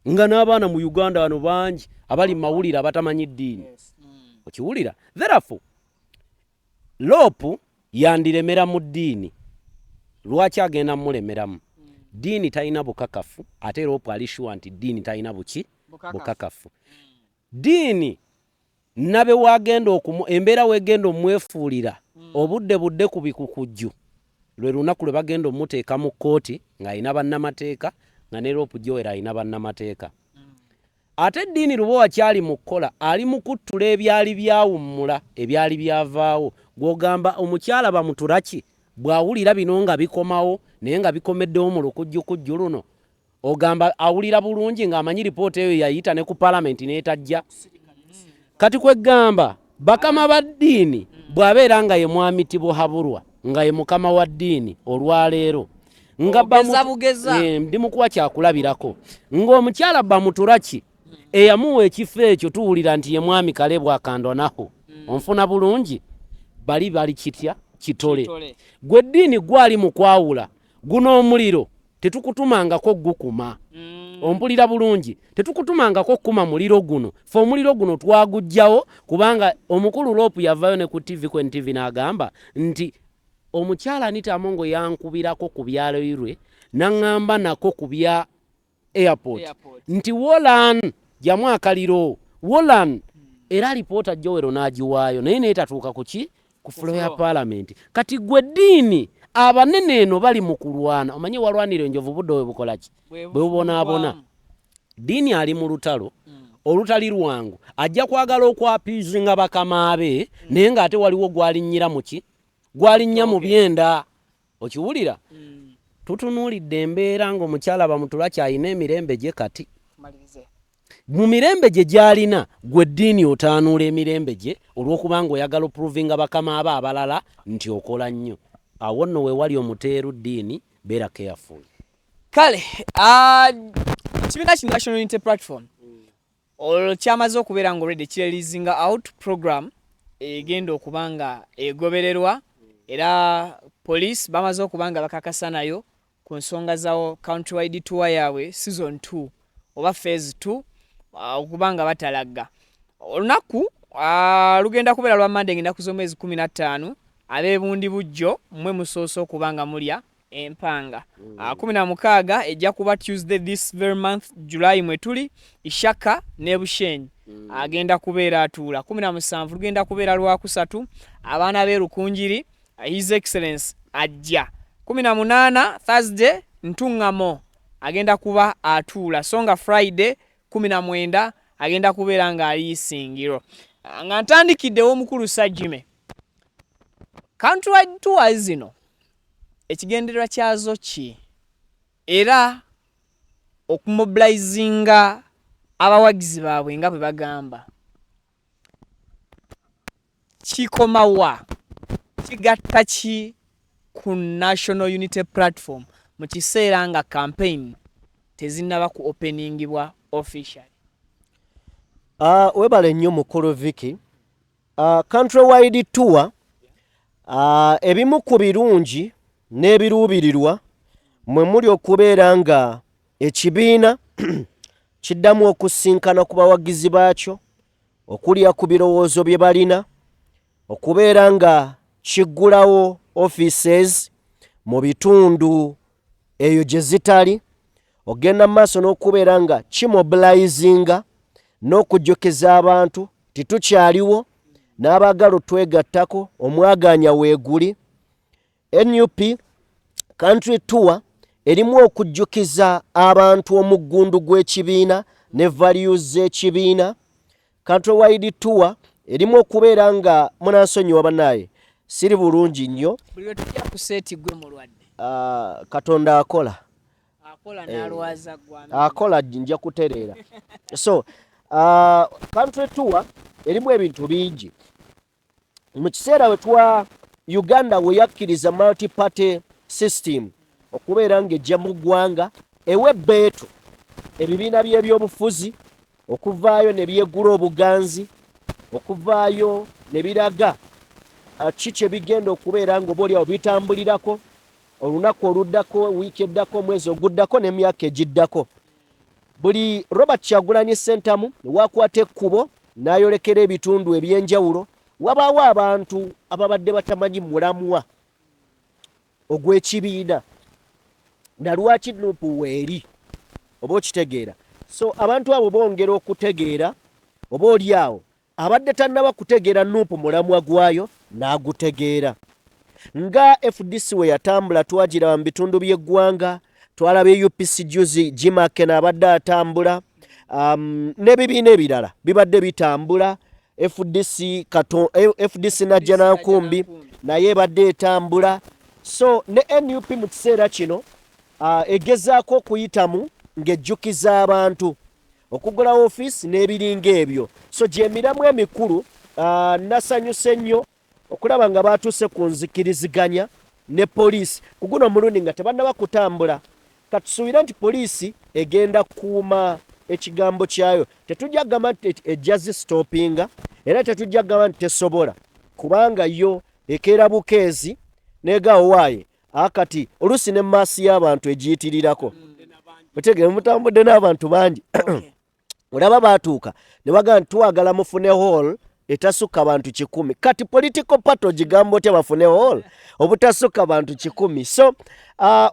nga n'abaana mu Uganda wano bangi abali mawulire abatamanyi ddiini. Okiwulira? Therefore Lopu yandiremera mu ddiini. Lwaki agenda mulemeramu? Ddiini talina bukakafu, ate Lopu alishuwa nti ddiini talina bukakafu. Ddiini nabe wagenda embeera wegenda omwefuulira obudde ku bikukujju, lwe lunaku lwe bagenda omuteeka mu kkooti ng'alina bannamateeka, nga ne Lopu Joel alina bannamateeka. Ate Dean Lubowa kyali mu kkola, ali mu kuttula ebyali byawummula, ebyali byavaawo. Gw'ogamba omukyala bamutulaki bw'awulira bino nga bikomawo naye nga bikomeddewo mu lukujjukujju luno, ogamba awulira bulungi ng'amanyi lipoota eyo yayita ne ku palamenti n'etajja. Kati kwegamba bakama ba ddiini bw'abeera nga ye mwami Tibuhaburwa nga ye mukama wa ddiini olwaleero nga ndi mukuwa kyakulabirako ng'omukyala bamutulaki eyamuwa ekifo ekyo tuwulira nti ye mwami Kalebwa Akandonaho, onfuna bulungi, bali kitya kitole. Gwe ddiini gwali mu kwawula, guno omuliro tetukutumangako gukuma. Ompulira bulungi, tetukutumangako kuma muliro guno. Fe omuliro guno twagujjawo kubanga omukulu Lopu yavaayo ne ku TV ku NTV n'agamba nti omukyala Anita Amongo yankubirako ku byalo irwe n'angamba nako ku bya airport nti Wolan jamu akaliro Wolan era alipoota Joel n'agiwaayo naye neetatuuka ku floor ya parliament. Kati gwe ddiini abanene eno bali mu kulwana, omanyi walwanira enjovu budde we bukolaki bwe bubonaabona. Ddiini ali mu lutalo olutali lwangu, ajja kwagala okwapiizinga bakama be naye ng'ate waliwo gwalinnyira muki gwalinnya mu byenda. Okiwulira? Tutunuulidde embeera ng'omukyala bamutulaki alina emirembe gye kati. Mu mirembe gye gy'alina gwe ddiini otaanuula emirembe gye olw'okubanga oyagala opuruvinga bakama aba abalala nti okola nnyo. Awo nno we wali omuteeru ddiini, beera careful. Kale kibiina ki National Unity Platform kyamaze okubeera ng'olwedde kireleasinga out program egenda okuba nga egobererwa, era police bamaze okuba nga bakakasa nayo ku nsonga zawo countrywide tour yaabwe season 2 oba phase 2 okuba nga batalagga. Olunaku lugenda kubeera lwa Monday ng'ennaku z'omwezi 15 ab'ebundi bujjo mmwe musoosa okuba nga mulya empanga. 16 ejja kuba Tuesday this very month July mwe tuli, Ishaka ne Bushenyi agenda kubeera atuula. 17 lugenda kubeera Lwakusatu abaana b'e Rukunjiri His Excellence ajja. 18 Thursday Ntungamo agenda kuba atuula, so nga Friday 19 agenda kubeera nga ali Isingiro. Nga ntandikiddewo omukulu Sajime countrywide tours zino ekigendererwa kyazo ki, era okumobilizinga abawagizi baabwe nga bwe bagamba kikomawa kigatta ki ku National Unity Platform mu kiseera nga campaign tezinnaba ku openingibwa officially. Webale nnyo mukulu Vicky. Countrywide tour ebimu ku birungi n'ebiruubirirwa mwe muli okubeera nga ekibiina kiddamu okusinkana ku bawagizi baakyo, okulya ku birowoozo bye balina, okubeera nga kiggulawo offices mu bitundu eyo gye zitali, ogenda mu maaso n'okubeera nga kimobilizinga n'okujjukeza abantu titukyaliwo n'abaagala otwegattako omwaganya weeguli. NUP country tour erimu okujjukiza abantu omuggundu gw'ekibiina ne values z'ekibiina. Countrywide tour erimu okubeera nga munansonyiwa bannaye siri bulungi nnyo. Buli lwe tujja ku seeti gwe mulwadde. Katonda akola. Akola n'alwaza gwana. Akola nja kutereera. So country tour erimu ebintu bingi. Mu kiseera wetwa Uganda we yakkiriza multi-party system okubeera ng'ejja mu ggwanga ewebbeetu ebibiina by'ebyobufuzi okuvaayo ne byeggula obuganzi, okuvaayo ne biraga ki kye bigenda okubeera ng'oboolyawo bitambulirako olunaku oluddako, wiiki eddako, omwezi oguddako n'emyaka egiddako. Buli Robert Kyagulanyi Ssentamu waakwata ekkubo n'ayolekera ebitundu eby'enjawulo, wabaawo abantu ababadde batamanyi mulamwa ogw'ekibiina na lwaki nupu weeri oba okitegeera. So abantu abo bongera okutegeera oba oliawo abadde tannaba kutegeera nupu mulamwa gwayo n'agutegeera. Nga FDC we yatambula twagiraba mu bitundu by'eggwanga, twalaba UPC juzi Jimaken abadde atambula, n'ebibiina ebirala bibadde bitambula. FDC najja nankumbi naye ebadde etambula. So ne NUP mu kiseera kino egezaako okuyitamu ng'ejjukiza abantu okugula office n'ebiringa ebyo. So gy'emiramu emikulu nasanyuse nnyo okulaba nga baatuuse ku nzikiriziganya ne poliisi ku guno omulundi nga tebannaba kutambula. Katusuubira nti poliisi egenda kukuuma ekigambo kyayo. Tetujja kugamba nti ejja zistopinga era tetujja kugamba nti tesobola, kubanga yo ekeera bukeezi negaawo waaye akati oluusi ne maasi y'abantu egiyitirirako. Otegeera mutambudde n'abantu bangi. Olaba baatuuka ne bagamba nti twagala mufune hall etasukka abantu 100. Kati political party ogigambo otya bafune hall obutasukka abantu 100. So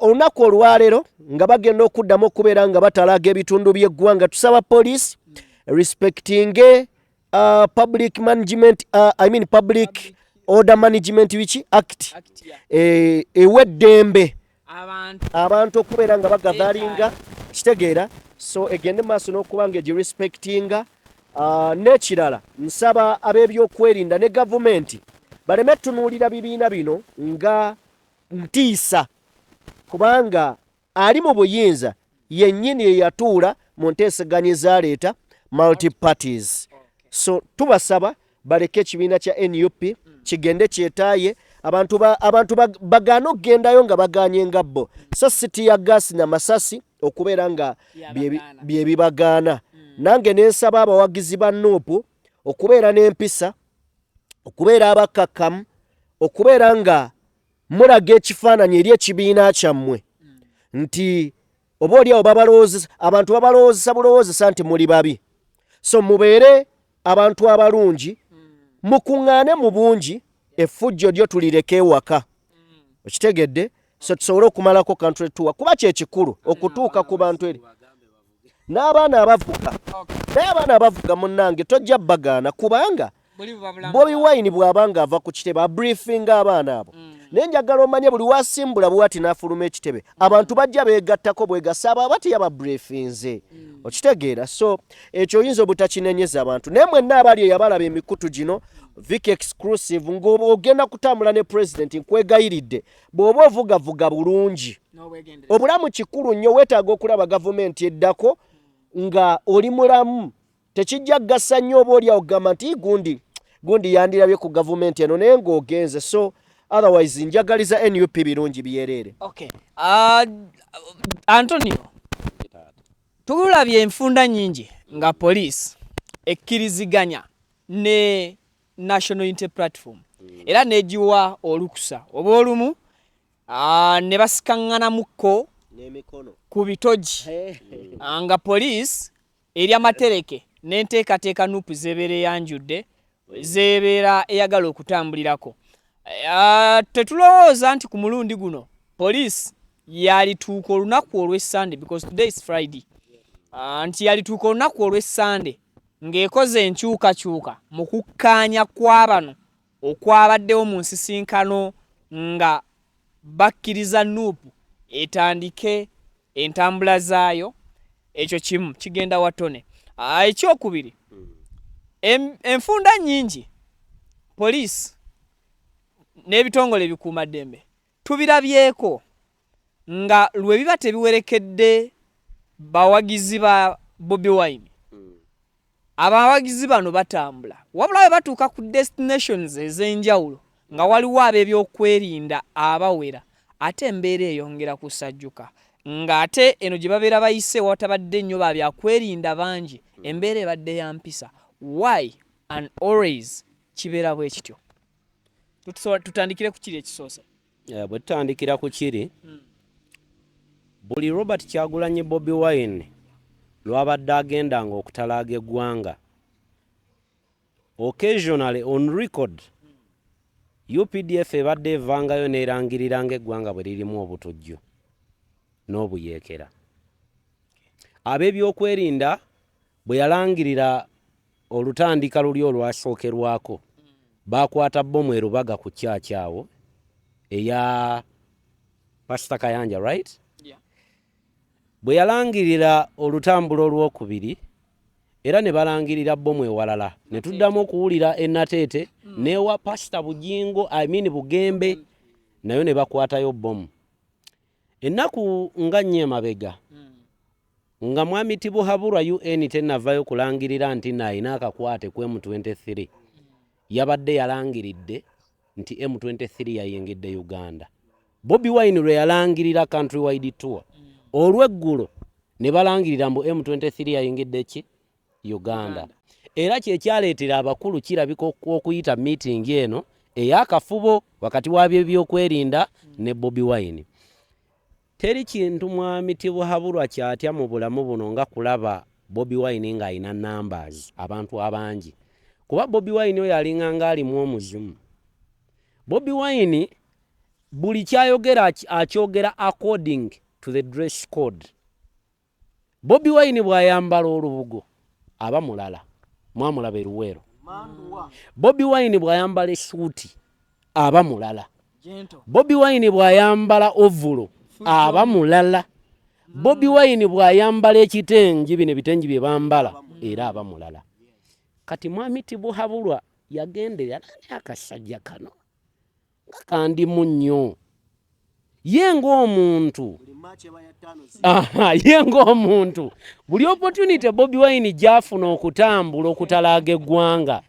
olunaku olwaleero nga bagenda okuddamu okubeera nga batalaga ebitundu by'eggwanga, tusaba police respecting public management public order management act eweddembe abantu okubeera nga bagavalinga kitegeera. So egende maaso n'okuba nga egirespectinga. N'ekirala nsaba ab'ebyokwerinda ne gavumenti baleme tunuulira bibiina bino nga ntiisa, kubanga ali mu buyinza yennyini ye yatuula mu nteeseganya ezaleeta multi parties. So tubasaba baleke ekibiina kya NUP kigende kyetaaye abantu bagaana okugendayo nga baganye nga bo, so siti ya gaasi na masasi okubeera nga bye bibagaana. Nange nensaba abawagizi ba NUP okubeera n'empisa, okubeera abakakkamu, okubeera nga mulaga ekifaananyi eri ekibiina kyammwe nti oba oliawo abantu babalowoozesa bulowoozesa nti muli babi. So mubeere abantu abalungi, mukuŋŋaane mu bungi, effujjo lyo tulireke ewaka. Okitegedde? So tusobole okumalako country tour kuba kyekikulu okutuuka ku bantu eri. N'abaana abavuga naye abaana abavuga munnange tojja bagaana, kubanga Bobi Wine bw'abanga ava ku kitebe abriefinga abaana abo. Naye njagala omanye buli wasimbula bw'ati n'afuluma ekitebe abantu bajja beegattako bwegasa abo abati yababriefinze. Okitegeera? So ekyo oyinza obutakinenyeza abantu. Naye mwenna abali eyabalaba emikutu gino Vic exclusive ng'ogenda kutambula ne president nkwegayiridde bw'oba ovugavuga bulungi. Obulamu kikulu nnyo, weetaaga okulaba gavumenti eddako nga oli mulamu. Tekijja kugasa nnyo oba oli awo gamba nti gundi gundi yandirabye ku government eno naye ng'ogenze so otherwise njagaliza NUP birungi biyerere. Okay. Antonio, tulabye enfunda nyingi nga police ekkiriziganya ne National Unity Platform era nejiwa olukusa oba olumu ne basikangana mukko n'emikono ku bitogi nga police eri amatereke n'enteekateeka nupu zebeera yanjudde zebeera eyagala okutambulirako. Tetulowooza nti ku mulundi guno police yalituuka olunaku olw'Essande because today is Friday. Nti yalituuka olunaku olw'Essande ng'ekoze enkyukakyuka mu kukkaanya kw'abano okwabaddewo mu nsisinkano nga bakkiriza nuupu etandike entambula zaayo. Ekyo kimu kigenda watone. Ekyokubiri, enfunda nnyingi police n'ebitongole ebikuumaddembe tubirabyeko nga lwe biba tebiwerekedde bawagizi ba Bobi Wine. Abawagizi bano batambula wabula we batuuka ku destinations ez'enjawulo nga waliwo ab'ebyokwerinda abawera ate embeera eyongera kusajjuka ng'ate eno gye babeera bayise watabadde nnyo babyakwerinda bangi embeera ebadde ya mpisa. Why and always kibeera bwe kityo? Tutandikire ku kiri ekisoose. Bwe tutandikira ku kiri buli Robert Kyagulanyi Bobi Wine lwabadde agendanga okutalaaga eggwanga occasionally on record UPDF ebadde evangayo neerangiriranga eggwanga bwe lirimu obutujju n'obuyeekera. Ab'ebyokwerinda bwe yalangirira olutandika luli olwasookerwako bakwata bbomu e Rubaga ku kyakyawo eya Pastor Kayanja, right? Yeah. Bwe yalangirira olutambula olwokubiri era ne balangirira bbomu ewalala ne tuddamu okuwulira ennateete newa Pastor Bujingo Bugembe nayo ne bakwatayo bbomu. Ennaku nga nnyo emabega nga Mwami Tibuhaburwa UN tennavayo kulangirira nti nayina akakwate ku M23 yabadde yalangiridde nti M23 yayingidde Uganda. Bobi Wine lwe yalangirira countrywide tour olweggulo ne balangirira mbu M23 yayingidde ki Uganda. Era kyekyaleetera abakulu kirabika okuyita meeting eno ey'akafubo wakati w'ebyokwerinda ne Bobi Wine. Teri kintu Mwami Tibuhaburwa kyatya mu bulamu buno nga kulaba Bobi Wine ng'ayina numbers abantu abangi. Kuba Bobi Wine oyo alinganga alimu omuzimu. Bobi Wine buli kyayogera akyogera according to the dress code. Bobi Wine bw'ayambala olubugo aba mulala. Mwamulaba eruwero. Bobi Wine bw'ayambala essuuti aba mulala. Bobi Wine bw'ayambala ovulo aba mulala. Bobi Wine bw'ayambala ekitengi bino ebitengi bye bambala era aba mulala. Kati Mwami Tibuhaburwa yagenderera akasajja kano kandi munnyo yengo omuntu yengo omuntu buli opportunity Bobi Wine gyafuna okutambula okutalaaga eggwanga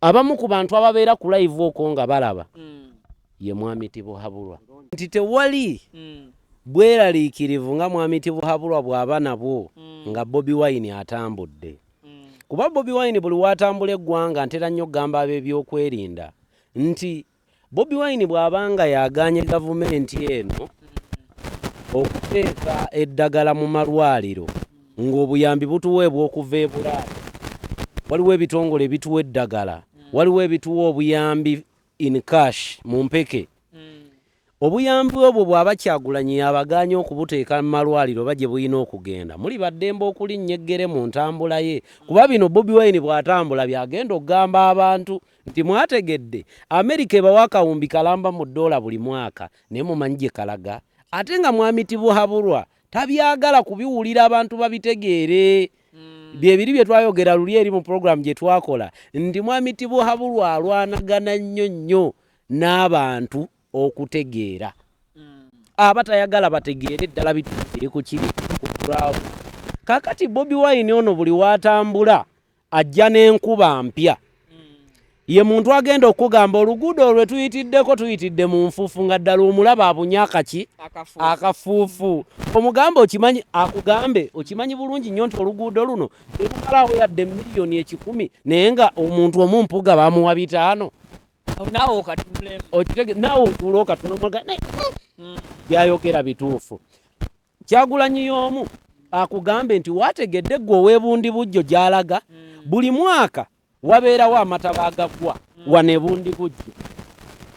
abamu ku bantu ababeera ku live okwo nga balaba ye Mwami Tibuhaburwa nti tewali bweraliikirivu nga Mwami Tibuhaburwa bw'aba nabwo nga Bobi Wine atambudde. Kuba Bobi Wine buli watambula eggwanga ntera nnyo gamba ab'ebyokwerinda nti Bobi Wine bw'abanga yaganye gavumenti eno okuteeka eddagala mu malwaliro ng'obuyambi butuweebwa okuva e Bulaaya. Waliwo ebitongole bituwa eddagala, waliwo ebituwa obuyambi in cash mu mpeke. Obuyambi obwo bw'aba Kyagulanyi abaganye okubuteeka mu malwaliro bagye bulina okugenda. Muli baddembe okulinnya eggere mu ntambula ye. Kuba bino Bobi Wine bw'atambula byagenda okugamba abantu nti mwategedde Amerika ebawa akawumbi kalamba mu $1 buli mwaka naye mumanyi gye kalaga. Ate nga Mwami Tibuhaburwa tabyagala kubiwulira abantu babitegeere. Byebiri bye twayogera luli eri mu program gye twakola nti Mwami Tibuhaburwa alwanagana nnyo n'abantu okutegeera. Abatayagala bategeere ddala bitubiri ku kiri ku. Kakati Bobi Wine ono buli watambula ajja n'enkuba mpya. ye muntu agenda okugamba oluguudo olwe tuyitidde mu nfuufu nga ddala omulaba abunyaka ki akafuufu omugamba okimanyi akugambe okimanyi bulungi nnyo nti oluguudo luno terumalaawo yadde miliyoni 100 naye nga omuntu omumpuga bamuwa 5 naawe otuula okatunamwaga byayogera bituufu Kyagulanyi y'omu akugambe nti wategedde gwe oweebundi bujjo gy'alaga buli mwaka wabeerawo amataba agaggwa wane bundi bujjo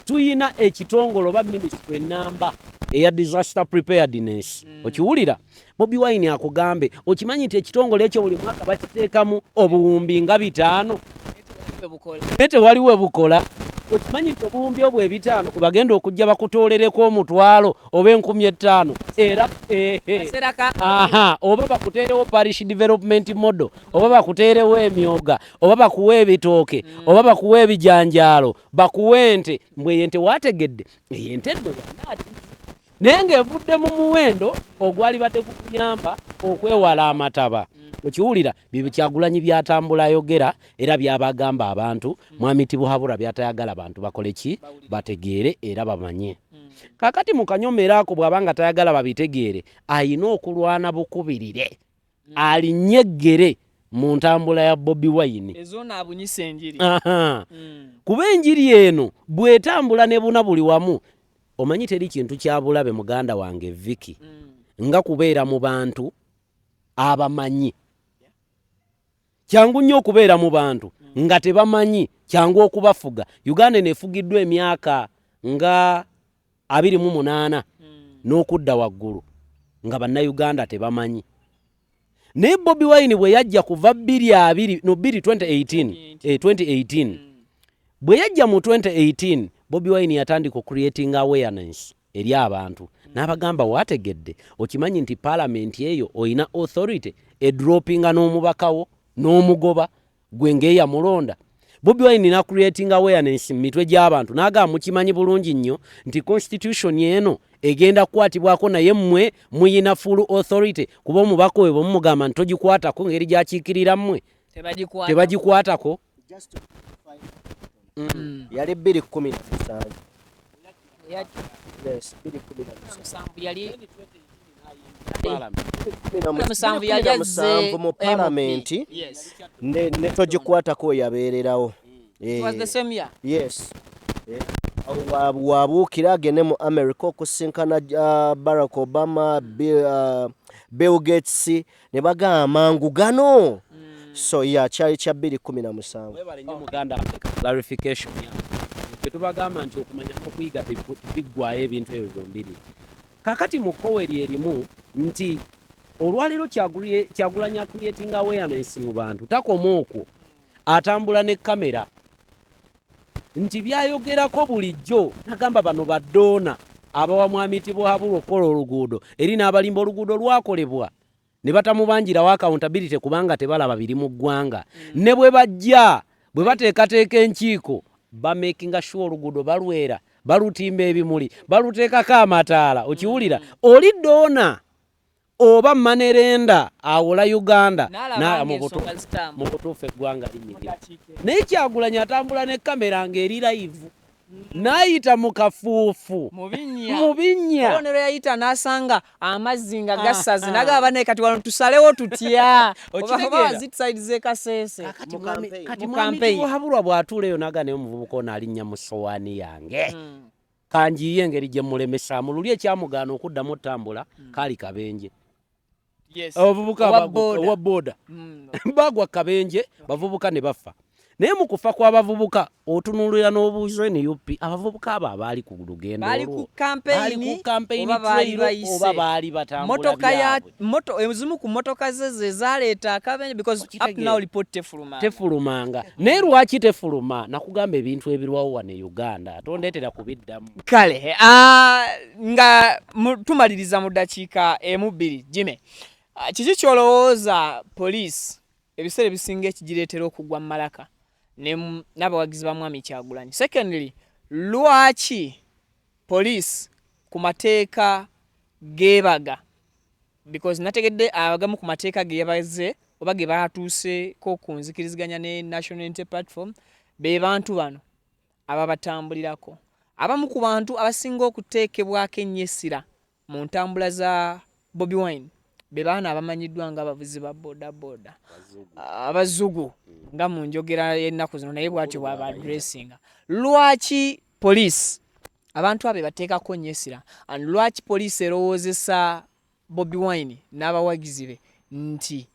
tuyina ekitongole oba ministry enamba eya disaster preparedness okiwulira Bobi Wine akugambe okimanyi nti ekitongole ekyo buli mwaka bakiteekamu obuwumbi nga 5 nete waliwo bukola okimanyi nti obuwumbi obwo 5 kubagenda okujja bakutoolereko omutwalo oba 15,000 era oba bakuteerewo parish development model oba bakuteerewo emyoga oba bakuwe ebitooke oba bakuwe ebijanjaalo bakuwe ente mbwe ente wategedde ente eddo yanaati naye ng'evudde mu muwendo ogwali badde gukuyamba okwewala amataba okiwulira bibyo Kyagulanyi byatambula ayogera era byabagamba abantu mwami Tibuhabura byatayagala abantu bakole ki bategeere era bamanye kakati mu kanyomera ako bw'abanga tayagala babitegeere ayina okulwana bukubirire alinyeggere mu ntambula ya Bobi Wine ezona abunyisa enjiri kuba enjiri eno bwetambula ne buna buli wamu omanyi teri kintu kyabulabe muganda wange Vicky nga kubeera mu bantu abamanyi kyangu nnyo okubeera mu bantu nga tebamanyi kyangu okubafuga Uganda nefugiddwa emyaka nga 28 n'okudda waggulu nga bannayuganda tebamanyi naye Bobi Wine bwe yajja kuva 2018 bwe yajja mu 2018 Bobi Wine yatandika creating awareness eri abantu n'abagamba wategedde okimanyi nti parliament eyo oyina authority droppinga n'omubakawo n'omugoba gwe ngeya mulonda Bobi Wine na creating awareness mitwe gy'abantu n'agamba mukimanyi bulungi nnyo nti constitution eno egenda kukwatibwako naye mmwe muyina full authority kuba omubaka we bwemugamba nti togikwatako ngeri gyakiikirira mmwe tebagikwatako yali 2017 mu palamenti ne togikwatako yabeererawo wabuukira agende mu America okusinkana Barack Obama Bill Gates ne bagamba mangu gano so kyali kya 2017 muganda clarification tubagamba nti okumanya okuyiga biggwayo ebintu ebyo byombiri kakati mu koweri erimu nti olwaliro Kyagulanyi creating awareness mu bantu takoma okwo atambula ne kamera nti byayogerako bulijjo nagamba bano baddoona abawa mwami Tibuhabura okukola oluguudo eri n'abalimba oluguudo lwakolebwa ne batamubanjirawo accountability kubanga tebalaba biri mu ggwanga ne bwe bajja bwe bateekateeka enkiiko bamakinga sure oluguudo balwera balutimba ebimuli baluteekako amataala okiwulira oli doona oba manerenda awola Uganda mu butuufu eggwanga linyigira naye Kyagulanyi atambula ne kamera ng'eri live n'ayita mu kafuufu mu binnya onero yayita n'asanga amazzi nga gasaze n'agamba naye kati wano tusalewo tutya oba zitside z'Ekasese kati mwami Tibuhabura bw'atuula eyo n'aga naye omuvubuka ono alinnya mu sowaani yange kanjiye engeri gye mulemesaamu luli ekyamugaana okuddamu otambula kaali kabenje abavubuka owa booda bagwa kabenje bavubuka ne bafa naye mu kufa kw'abavubuka otunuulira n'obuuzo NUP abavubuka abo abaali ku lugendo baali ku campaign oba baali batambula byabwe ezimu ku motoka ze zaleeta akabenje because up now report tefulumanga naye lwaki tefuluma nakugamba ebintu ebirwawo wano e Uganda tondeetera kubiddamu kale nga tumaliriza mu ddakiika 2 Jime kiki kyolowooza poliisi ebiseera ebisinga ekigireetera okugwa mu malaka n'abawagizi ba mwami Kyagulanyi secondly lwaki poliisi ku mateeka geebaga because nategedde abagamu ku mateeka geebaze oba ge batuuseeko ku nzikiriziganya ne National Unity Platform be bantu bano ababatambulirako. Abamu ku bantu abasinga okuteekebwako ennyessira mu ntambula za Bobi Wine be baana abamanyiddwa ng'abavuzi ba bodaboda abazugu nga mu njogera y'ennaku zino naye bw'atyo bw'aba addressinga. Lwaki poliisi abantu abo bateekako nnyessira, and lwaki poliisi erowoozesa Bobi Wine n'abawagizi be nti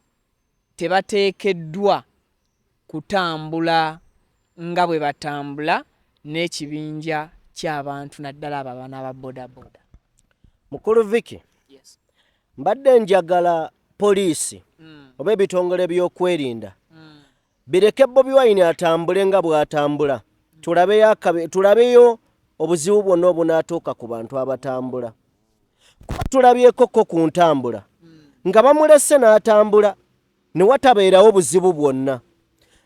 tebateekeddwa kutambula nga bwe batambula n'ekibinja ky'abantu naddala abo abaana aba bodaboda? Mukulu Vicky, Yes. mbadde njagala poliisi oba ebitongole by'okwerinda bireke Bobi Wine atambule nga bw'atambula, tulabeyo obuzibu bwonna obunaatuuka ku bantu abatambula. Kuba tulabyeko ku ntambula nga bamulese n'atambula ne watabeerawo buzibu bwonna.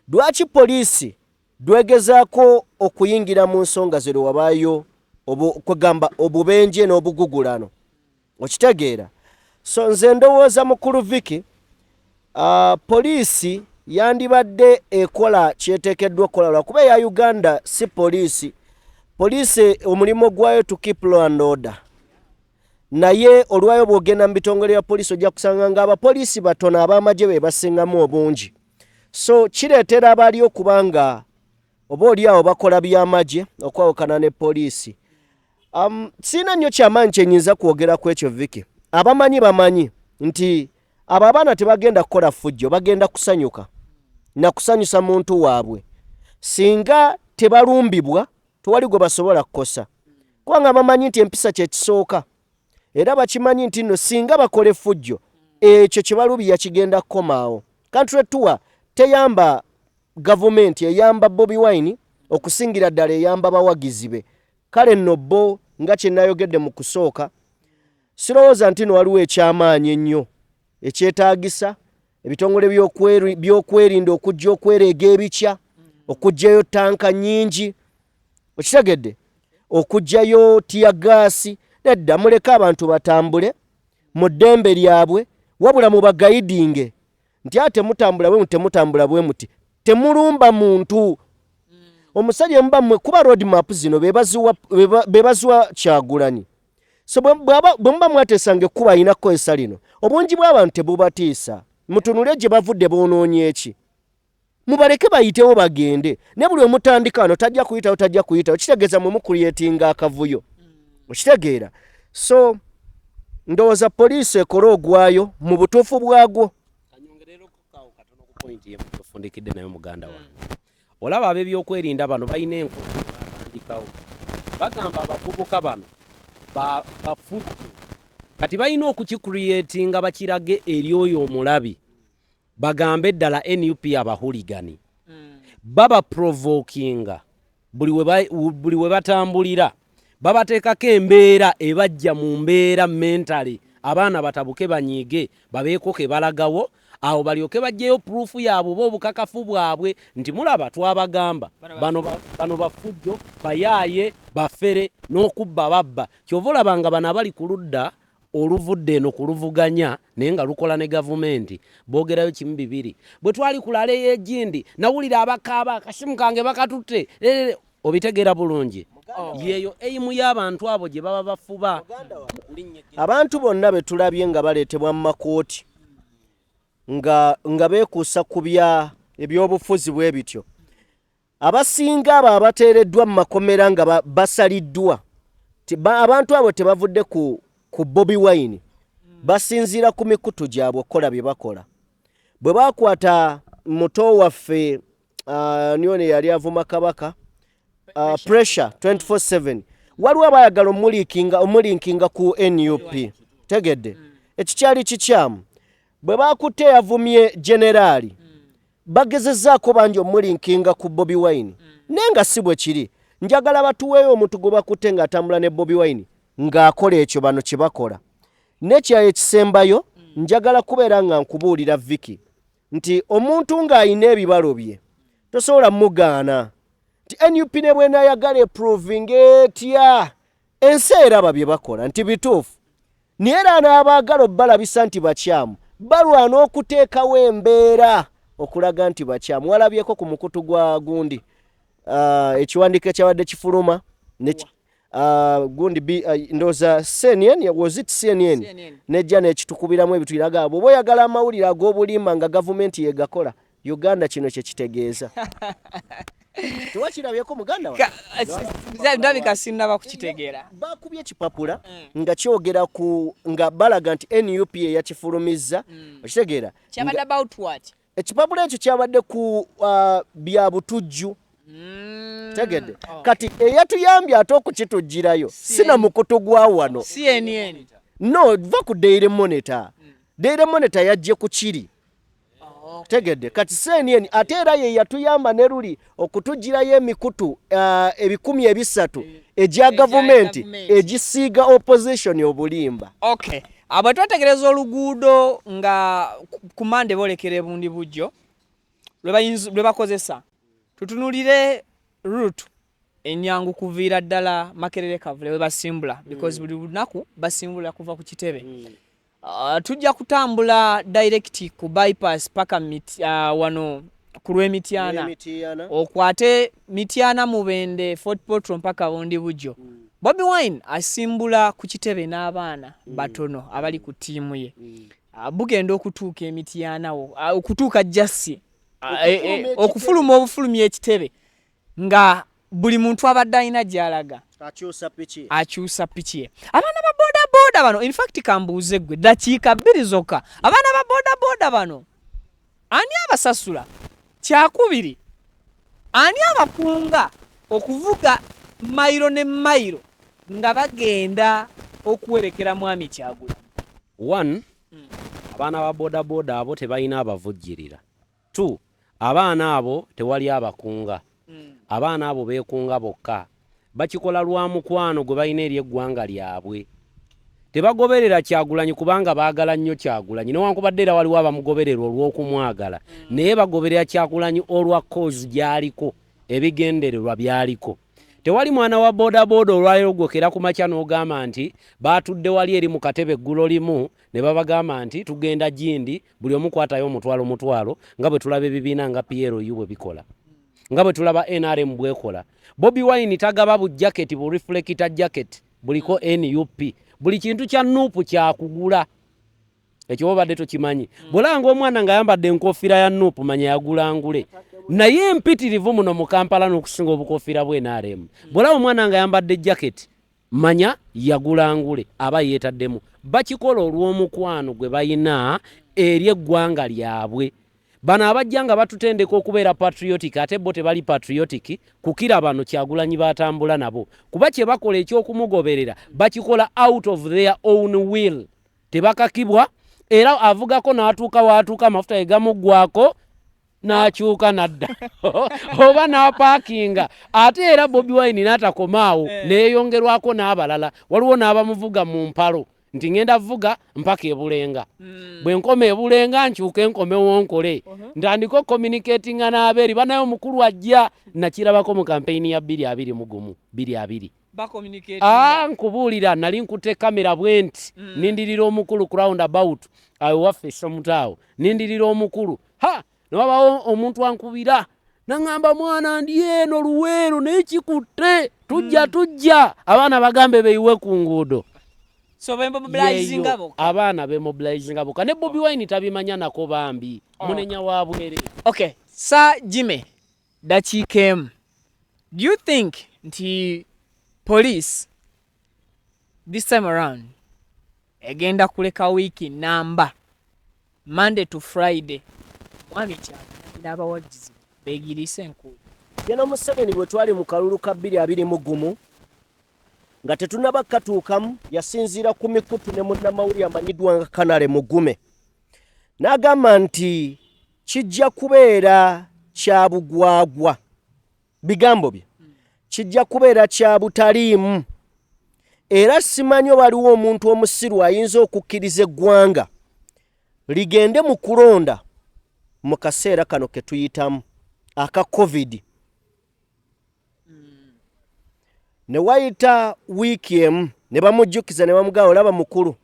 Lwaki poliisi dwegezaako okuyingira mu nsonga ze wabaayo kwegamba obubenje n'obugugulano? Okitegeera? So nze ndowooza Mukulu Vicky, poliisi yandibadde ekola kyeteekeddwa okukola lwakuba eya Uganda si poliisi. Poliisi omulimu gwayo to keep law and order. Naye olwayo bw'ogenda mu bitongole bya poliisi ojja kusanga ng'abapoliisi batono ab'amagye be basingamu obungi. So kireetera abali okubanga oba oli awo bakola by'amagye okwawukana ne poliisi. Sina nnyo kyamaanyi kye nnyinza kwogera ku ekyo Vicky. Abamanyi bamanyi nti abo abaana tebagenda kukola ffujjo, bagenda kusanyuka na kusanyusa muntu waabwe. Singa tebalumbibwa tewali gwe basobola kukosa. Kubanga bamanyi nti empisa kye kisooka. Era bakimanyi nti nno singa bakole ffujjo ekyo kye balubiya kigenda kukomaawo. Country tour teyamba gavumenti, eyamba Bobi Wine okusingira ddala eyamba bawagizi be. Kale nno bo nga kye nayogedde mu kusooka, sirowooza nti no waliwo ekyamaanyi ennyo ekyetaagisa ebitongole by'okwerinda okujja okwereega ebikya, okujjayo tanka nnyingi, okitegedde, okujjayo tiyagaasi. Nedda, muleke abantu batambule mu ddembe lyabwe, wabula mu bagayidinge nti ate mutambula bwe muti temutambula bwe muti, temulumba muntu. Omusajja mba mmwe kuba road map zino bebaziwa Kyagulanyi. So bwe mba mwateesange kuba ayinako essa lino, obungi bw'abantu tebubatiisa. Mutunule gye bavudde boonoonye eki. Mubaleke bayitewo bagende. Ne buli omutandika wano tajja kuyitawo, kitegeeza mwe mukuliyetinga akavuyo. Okitegeera? So ndowooza poliisi ekola ogwayo mu butuufu bwagwo. Kanyongerero kukaawo katono ku point ye mutufundikidde nayo muganda wange. Olaba ab'ebyokwerinda bano balina enkola batandikawo. Bagamba abavubuka bano bafudde kati balina okukicreatinga bakirage eri oyo omulabi. Bagambe ddala NUP abahuligani. Baba provokinga buli we batambulira. Babateekako embeera ebajja mu mbeera mentally. Abaana batabuke banyiige babeeko ke balagawo, awo balyoke bajjeyo proof yaabwe oba obukakafu bwabwe nti mulaba twabagamba bano bafujjo bayaaye bafere n'okubba babba. Kyova olabanga bano abali ku ludda oluvudde eno kuluvuganya naye nga lukola ne gavumenti boogerayo kimu bibiri. Bwe twali kulala ey'egindi nawulira abakaaba akasimu kange bakatutte obitegeera bulungi. Yeyo eimu y'abantu abo gye baba bafuba. Abantu bonna be tulabye nga baleetebwa mu makooti nga beekuusa ku ebyobufuzi bwe bityo, abasinga abo abateereddwa mu makomera nga basaliddwa, abantu abo tebavudde ku Bobi Wine, basinziira ku mikutu gyabwe okukola bye bakola. Bwe bakwata muto waffe nione yali avuma kabaka pressure 24/7, waliwo abayagala omulinkinga ku NUP. Tegedde ekikyali kikyamu. Bwe bakutte yavumye generali bagezezzaako bangi omulinkinga ku Bobi Wine, naye nga si bwe kiri. Njagala batuweeyo omuntu gwe bakutte ng'atambula ne Bobi Wine ng'akola ekyo bano kye bakola. N'ekirala ekisembayo, njagala kubeera nga nkubuulira Vicky nti omuntu ng'ayina ebibalo bye tosobola mugaana. Nti NUP ne bw'enaayagala eproving etya ensi eraba bye bakola nti bituufu, naye era n'abaagala obbalabisa nti bakyamu balwana okuteekawo embeera okulaga nti bakyamu. Walabyeko ku mukutu gwa gundi ekiwandiiko ekyabadde kifuluma gundi ndoza CNN was it CNN nejja nekitukubiramu ebitwiraga abo boyagala amawulire ag'obulimba nga gavumenti yegakola Uganda kino kye kitegeeza tuwakirabyeko muganda wa ndabika sinnaba kukitegeera bakubye ekipapula nga kyogera ku nga balaga nti NUP yakifulumizza okitegeera kyabadde about what ekipapula ekyo kyabadde ku bya butujju tegedde kati eyatuyambye ate okukitujjirayo sina mukutu gwa wano CNN no va ku Daily Monitor yajje ku kiri tegedde kati CNN ate era ye yatuyamba ne luli okutujjirayo emikutu 300 egya gavumenti egisiiga opposition obulimba. Okay, abo twategereza oluguudo nga ku Mande bolekere bundi bujjo lwe bakozesa tutunulire route enyangu kuviira ddala Makerere Kavule we basimbula because buli lunaku basimbula kuva ku kitebe. Tujja kutambula direct ku bypass paka wano ku Lwemityana okwate Mityana Mubende Fort Portal mpaka Bundi Bujjo. Bobi Wine asimbula ku kitebe n'abaana batono abali ku tiimu ye. Bugenda okutuuka Emityana okutuuka Jassi okufuluma obufulumi ekitebe nga buli muntu abadde alina gy'alaga akyusa piki ye. Abaana ba boda bano in fact kambuuze gwe dakiika 2 zokka abaana ba boda bano ani abasasula kyakubiri ani abakunga okuvuga mayiro ne mayiro nga bagenda okuwerekera mwami Kyagulanyi. 1 abaana ba boda abo tebalina abavujjirira. 2 abaana abo tewali abakunga. Abaana abo beekunga bokka bakikola lwa mukwano gwe balina eri eggwanga lyabwe. Tebagoberera Kyagulanyi kubanga baagala nnyo Kyagulanyi newankubadde era waliwo abamugoberera olw'okumwagala naye bagoberera Kyagulanyi olwa cause gyaliko ebigendererwa byaliko. Tewali mwana wa boda olwaliro gwokera ku makya n'ogamba nti baatudde wali eri mu katebe eggulo limu ne babagamba nti tugenda Jindi buli omu kwatayo omutwalo nga bwe tulaba ebibiina nga PLU bwe bikola nga bwe tulaba NRM bwekola. Bobi Wine tagaba bu jacket bu reflector jacket buliko NUP buli kintu kya nupu kyakugula ekyo obadde tokimanyi. Bolanga omwana nga yambadde enkofira ya nupu manya yagulangule naye empitirivu muno mu Kampala n'okusinga obukofira bwe NRM. Bolanga omwana nga yambadde jacket manya yagulangule aba yeetaddemu. Bakikola olw'omukwano gwe bayina eri eggwanga lyabwe. Bano abajja nga batutendeka okubeera patriotic ate bo tebali patriotic kukira bano Kyagulanyi batambula nabo kuba kye bakola eky'okumugoberera bakikola out of their own will. Tebakakibwa era avugako n'atuuka waatuuka amafuta egamugwako n'akyuka nadda oba n'apaakinga ate era Bobi Wine n'atakomaawo neeyongerwako n'abalala waliwo n'abamuvuga mu mpalo nti ngenda vuga mpaka ebulenga bwe nkome ebulenga nkyuke enkome wonkole ntandiko communicating n'abeeri banayo mukulu ajja nakirabako mu campaign ya 2021 nkubuulira nali nkute kamera bwenti nindirira omukulu ku roundabout awo waffe somutaawo nindirira omukulu newabawo omuntu ankubira nangamba mwana ndi eno luweero n'ekikutte tujja abaana bagambe beyiwe ku nguudo. So mobilizing abo abaana be mobilizing abo kane Bobi Wine tabimanya nako bambi munenya wabwere. Okay, Sir Jimmy dakikem, do you think nti police this time around egenda kuleka wiki namba Monday to Friday mwami Kyagulanyi abawagizi begirise enkulu Jena Museveni bwe twali mu kalulu ka 2021 nga tetunaba katuukamu yasinziira ku mikutu ne munnamawulire amanyiddwa nga Kanale Mugume n'agamba nti kijja kubeera kya bugwagwa bigambo bye kijja kubeera kya butaliimu era simanyi waliwo omuntu omusiru ayinza okukkiriza eggwanga ligende mu kulonda mu kaseera kano ke tuyitamu aka COVID. Ne wayita wiiki emu ne bamujjukiza ne bamugamba olaba mukulu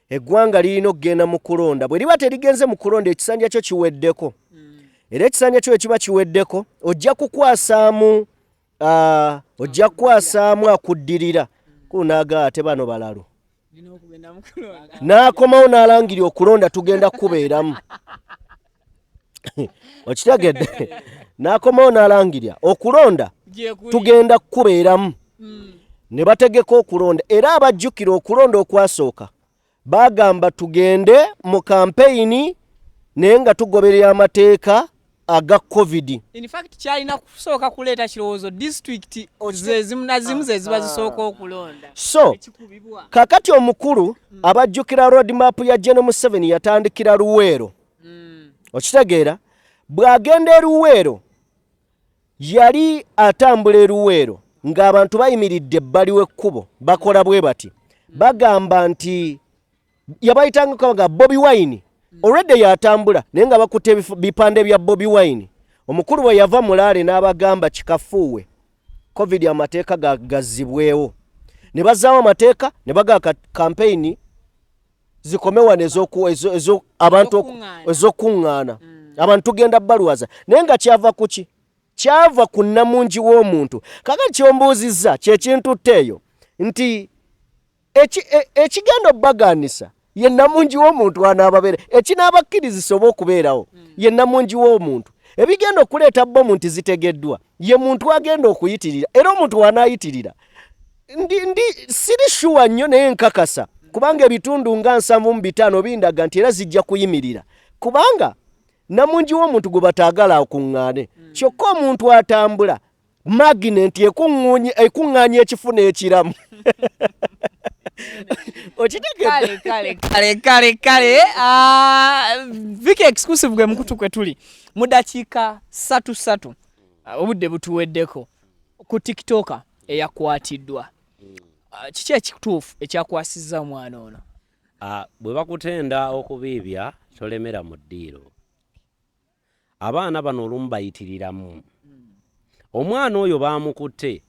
eggwanga lirina okugenda mu kulonda bwe liba terigenze mu kulonda ekisanja kyo kiweddeko era ekisanja kyo ekiba kiweddeko ojja kukwasaamu ojja kwasaamu akuddirira kunaga ate bano balalu n'akomawo n'alangirira okulonda tugenda kubeeramu okitegedde n'akomawo n'alangirira okulonda tugenda kubeeramu ne bategeka okulonda era abajjukira okulonda okwasooka bagamba tugende mu kampeyini naye nga tugoberera amateeka aga covid. In fact kyalina kusooka kuleeta kirowoozo district zezimu na zimu zeziba zisooka okulonda. So kakati omukulu abajjukira roadmap ya General Museveni yatandikira Luweero. Okitegeera bw'agenda e Luweero yali atambula e Luweero ng'abantu bayimiridde ebbali w'ekkubo bakola bwe bati bagamba nti yabayitanga kabaga Bobi Wine already yatambula naye nga bakutte bipande bya Bobi Wine. Omukulu we yava mulaale n'abagamba kikafuuwe covid amateeka gazzibwewo ne bazaawo amateeka ne baga campaign zikomewa ezo abantu ezokuŋŋaana abantu genda baluwaza naye nga kyava kuki kyava ku nnamungi w'omuntu. Kakati kyombuuzizza kye kintu tteeyo nti ekigenda obbaganisa ye nnamungi w'omuntu anaababere ekinaabakkiriza oba okubeerawo ye nnamungi w'omuntu. Ebigenda okuleeta bbomu nti zitegeddwa ye muntu agenda okuyitirira era omuntu wanaayitirira ndi siri shuwa nnyo naye nkakasa kubanga ebitundu nga 75 bindaga nti era zijja kuyimirira kubanga nnamungi w'omuntu gwe bataagala okuŋŋaane kyokka omuntu atambula magnet ekuŋŋaanya ekifuna ekiramu. Kale Viki exclusive gwe mukutu kwe tuli mu dakiika 3 obudde butuweddeko ku TikTok eyakwatiddwa. Kiki ekituufu ekyakwasizza omwana ono? Bwe bakutenda okubiibya tolemera mu ddiiro. Abaana bano olumu bayitiriramu. Omwana oyo baamukutte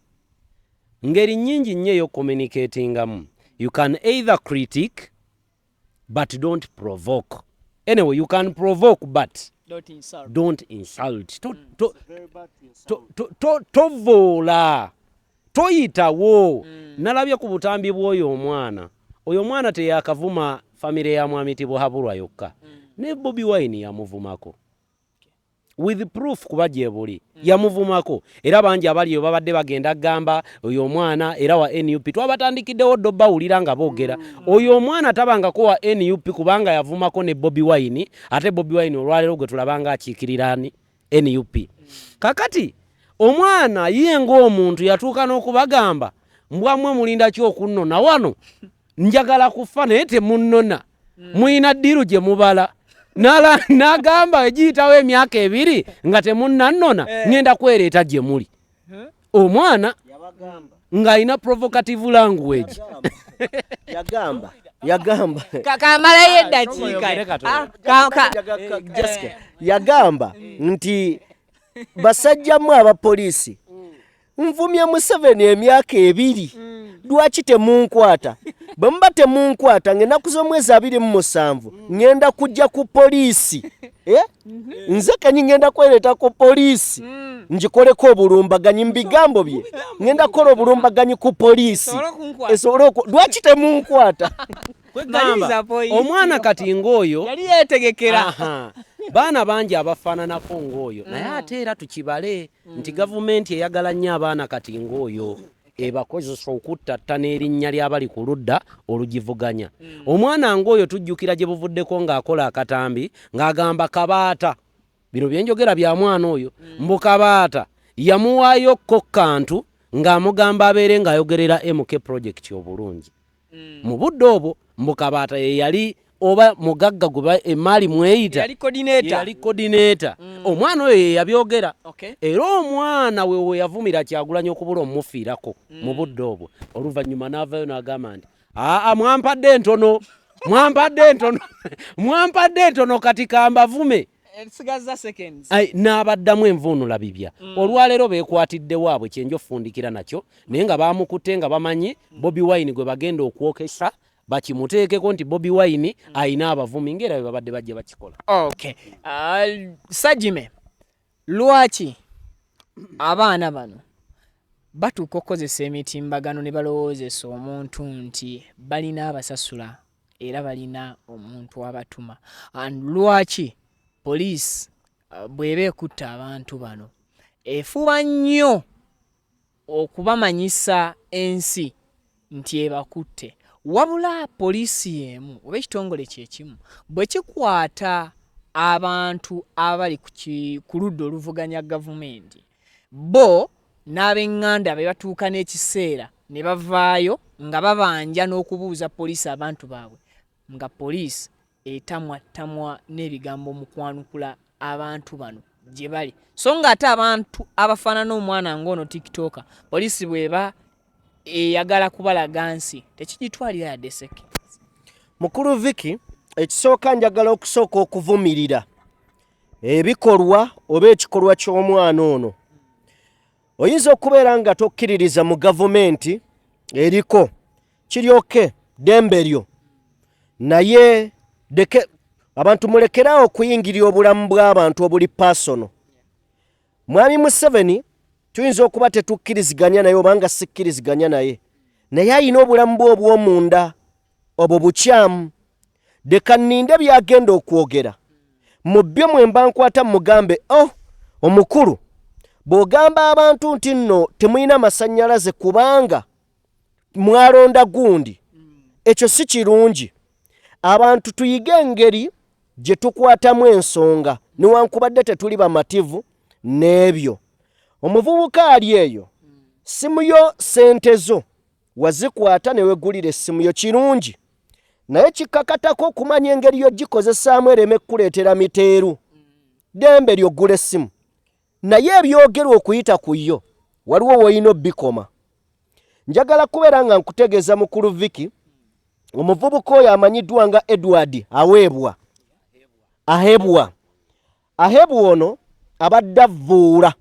ngeri nnyingi nnyo ey'okucommunicatingamu. You can either critique but don't provoke. Anyway, you can provoke but don't insult. Tovoola. Toyitawo. Nalabye ku butambi bw'oyo omwana. Oyo omwana teyakavuma famire ya mwami Tibuhaburwa yokka. Ne Bobi Wine yamuvumako. With proof kuba gye buli yamuvumako era bangi abaliyo babadde bagenda gamba oyo omwana era wa NUP twabatandikiddewo ddo bawulira nga boogera oyo omwana tabangako wa NUP kubanga yavumako ne Bobi Wine ate Bobi Wine olwaleero gwe tulabanga akiikirirani NUP. Kakati omwana ye ng'omuntu yatuuka n'okubagamba mbwammwe mulinda ki okunnona wano njagala kufa naye temunnona muyina ddiru gye mubala n'agamba egiyitawo emyaka 2 nga temunnannona ngenda kwereeta gye muli. Omwana ng'alina provocative language yagamba kamalayo eddakiika yagamba nti basajjamu abapoliisi nvumye Museveni emyaka 2 lwaki temunkwata bwe muba temunkwata ng'ennaku z'omwezi 27 ngenda kujja ku poliisi nze kanyi ngenda kwereeta ku poliisi ngikoleko obulumbaganyi mu bigambo bye ngenda kukola obulumbaganyi ku poliisi lwaki temunkwata kwegamba omwana kati ng'oyo yali yeetegekera. baana bangi abafaananako ng'oyo naye ate era tukibale nti gavumenti eyagala nnyo abaana kati ng'oyo ebakozesa okuttatta n'erinnya ly'abali ku ludda olugivuganya. Omwana ng'oyo tujjukira gye buvuddeko ng'akola akatambi ng'agamba Kabaata bino byenjogera bya mwana oyo mbu Kabaata yamuwaayokko kantu ng'amugamba abeere ng'ayogerera MK project obulungi. Mu budde obwo mbu Kabaata ye yali oba mugagga guba emaali mweyita yali coordinator. Omwana oyo ye yabyogera era omwana we yavumira Kyagulanyi okubula omufiirako mu budde obwo oluvannyuma n'avayo n'agamba nti mwampadde entono kati kambavume n'abaddamu envuunula bibya. Olwaleero beekwatidde waabwe kyenjofundikira nakyo naye nga baamukutte nga bamanyi Bobi Wine gwe bagenda okwokesa bakimuteekeko nti Bobi Wine ayina abavumi ngera bwe babadde bajja bakikola. Sajime lwaki abaana bano batuuka okukozesa emitimbagano ne balowoozesa omuntu nti balina abasasula era balina omuntu abatuma. Lwaki poliisi bw'eba ekutta abantu bano efuba nnyo okubamanyisa ensi nti ebakutte, wabula poliisi y'emu oba ekitongole kyekimu bwe kikwata abantu abali ku ludda oluvuganya gavumenti, bo n'ab'eŋŋanda be batuuka n'ekiseera ne bavaayo nga babanja n'okubuuza poliisi abantu baabwe, nga poliisi etamwa n'ebigambo mu kwanukula abantu bano gye bali. So nga ate abantu abafaanana omwana ng'ono tiktoka poliisi bw'eba eyagala kubalaga nsi tekigitwalira yadde seke. Mukulu Vicky, ekisooka njagala okusooka okuvumirira ebikolwa oba ekikolwa ky'omwana ono. Oyinza okubeera nga tokkiririza mu gavumenti eriko kiryoke dembe lyo, naye abantu mulekerawo okuyingirira obulamu bw'abantu obuli pasono. Mwami Museveni tuyinza okuba tetukkiriziganya naye oba nga sikkiriziganya naye ayina obulamu bwe obw'omunda obwo bukyamu. Leka nninde byagenda okwogera mu byo mwe mba nkwata mugambe omukulu bw'ogamba abantu nti nno temulina masannyalaze kubanga mwalonda gundi, ekyo si kirungi. Abantu tuyige engeri gye tukwatamu ensonga newankubadde tetuli bamativu n'ebyo. Omuvubuka ali eyo simu yo sente zo wazikwata ne wegulira essimu yo kirungi, naye kikakatako okumanya engeri yogikozesaamu ereme ekkuleetera miteeru. Dembe ly'oggula essimu, naye ebyogerwa okuyita ku yo waliwo woyina obbikoma. Njagala kubeera nga nkutegeeza Mukulu Vicky, omuvubuka oyo amanyiddwa nga Edward Ahebwa ono abadde avvuula,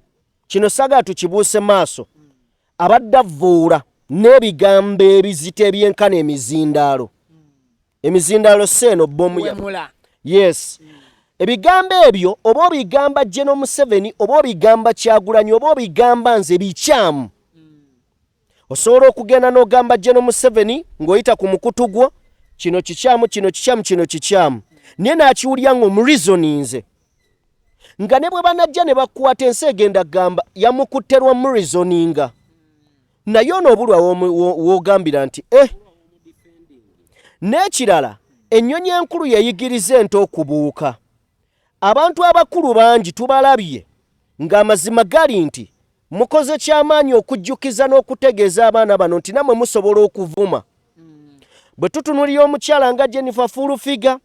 kino saga tukibuuse maaso, abadde avvuula n'ebigambo ebizita ebyenkana emizindaalo seeno bomu ya. Yes. Ebigambo ebyo oba obigamba General Museveni oba obigamba Kyagulanyi oba obigamba nze bikyamu. Osobola okugenda n'ogamba General Museveni ng'oyita ku mukutu gwo, kino kikyamu, kino kikyamu, kino kikyamu, naye n'akiwulya ng'omureasoninze. Nga ne bwe banajja ne bakwata ensi egenda gamba yamukutterwa mureasoninga. Naye ono obulwa w'ogambira nti n'ekirala ennyonyi enkulu yayigiriza ente okubuuka. Abantu abakulu bangi tubalabye ng'amazima gali nti mukoze kyamaanyi okujjukiza n'okutegeeza abaana bano nti namwe musobola okuvuma. Bwe tutunulira omukyala nga Jennifer Fulufiga,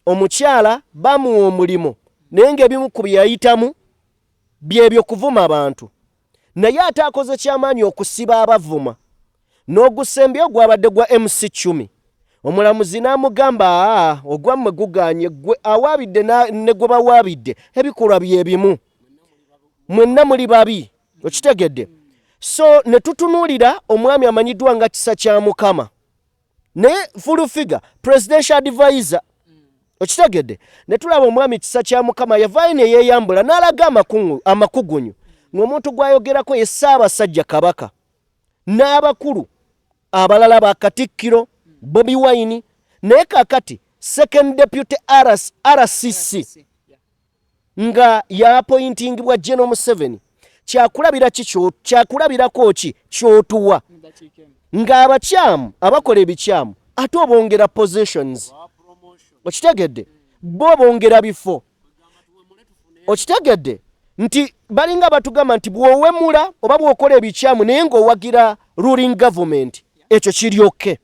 omukyala bamuwa omulimu naye ng'ebimu ku bye yayitamu byebyo kuvuma abantu, naye ate akoze kyamaanyi okusiba abavuma. N'ogusembyeyo gwabadde gwa MC10. Omulamuzi n'amugamba ogwammwe guganye, gwe awaabidde ne gwe bawaabidde ebikolwa byebimu, mwenna muli babi. Okitegedde? So ne tutunuulira omwami amanyiddwa nga Kisa kya Mukama, naye Fulufiga presidential advisor. Okitegedde? Ne tulaba omwami Kisa kya Mukama yavaayo ne yeeyambula n'alaga amakugunyu ng'omuntu gw'ayogerako ye Ssaabasajja Kabaka n'abakulu abalala ba Katikkiro, Bobi Wine, naye kakati second deputy RCC nga yaappointingibwa General Museveni. Kyakulabirako ki kyotuwa ng'abakyamu abakola ebikyamu ate obongera positions. Okitegedde? Bo bongera bifo. Okitegedde? Nti balinga batugamba nti bw'owemula oba bw'okola ebikyamu naye ng'owagira ruling government, ekyo kiryoke.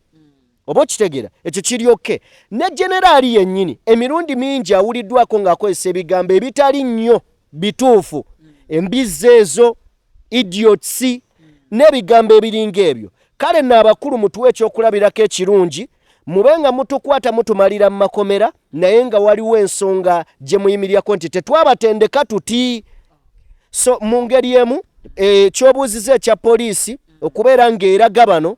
Oba okitegera? Ekyo kiryoke. Ne generali yennyini emirundi mingi awuliddwako ng'akozesa ebigambo ebitali nnyo bituufu, embizzi ezo, idiots, n'ebigambo ebiringa ebyo. Kale nno abakulu mutuwe ekyokulabirako ekirungi, mube nga mutukwata mutumalira mu makomera, naye nga waliwo ensonga gye muyimirirako nti tetwabatendeka tuti. So mu ngeri emu ekyobuuziza ekya poliisi okubeera ng'eraga bano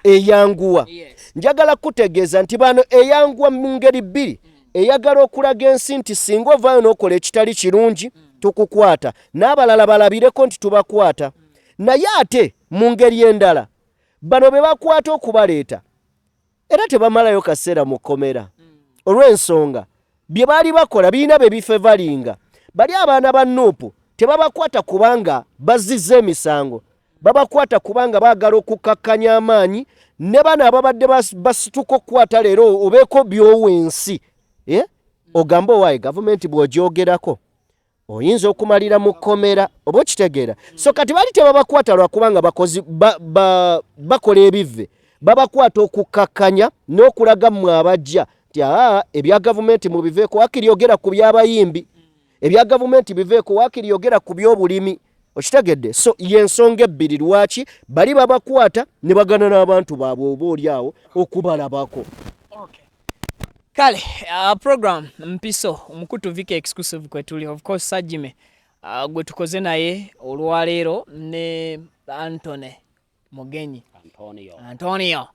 eyanguwa. Njagala kutegeeza nti bano eyanguwa mu ngeri bbiri. Eyagala okulaga ensi nti singa ovaayo n'okola ekitali kirungi tukukwata, n'abalala balabireko nti tubakwata. naye ate mu ngeri endala bano be bakwata okubaleeta era tebamalayo kaseera mu kkomera olw'ensonga bye baali bakola birina be bifevalinga bali abaana ba Nuupu tebabakwata kubanga bazizza emisango babakwata kubanga baagala okukakkanya amaanyi ne bano ababadde basituka okukwata leero obeeko by'owensi ogamba owaaye gavumenti bw'ogyogerako oyinza okumalira mu kkomera oba okitegeera so kati bali tebabakwata lwakubanga bakola ebivve babakwata okukakkanya n'okulaga mmwe abajja nti ebya gavumenti mubiveeko wakiri yogera ku by'abayimbi ebya gavumenti biveeko wakiri yogera ku by'obulimi okitegedde so y'ensonga ebbiri lwaki bali babakwata ne bagana n'abantu baabwe oba oli awo okubalabako. Kale, program mpiso omukutu Vika exclusive kwetuli of course Sajime gwe tukoze naye olwaleero ne Antone Mugenyi Antonio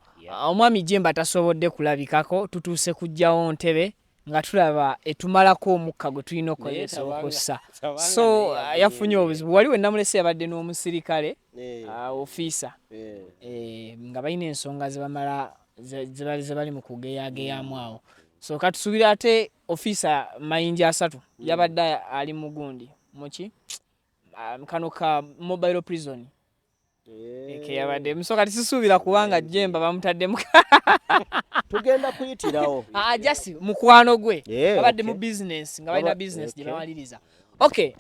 omwami Jemba tasobodde kulabikako tutuuse kujjawo ntebe nga tulaba etumalako omukka gwe tulina okozesa okussa so yafunye obuzibu waliwo namulese yabadde n'omusirikale officer nga balina ensonga zebamala zebali mu kugeyageyamu awo so katusubira ate officer mayinja 3 yabadde ali mugundi muki kano ka mobile prison yabadde msoka tisubira kubanga Jemba bamutaddemu tugenda kuyitirawo just mukwano gwe abadde mu business nga balina business gye bawaliriza okay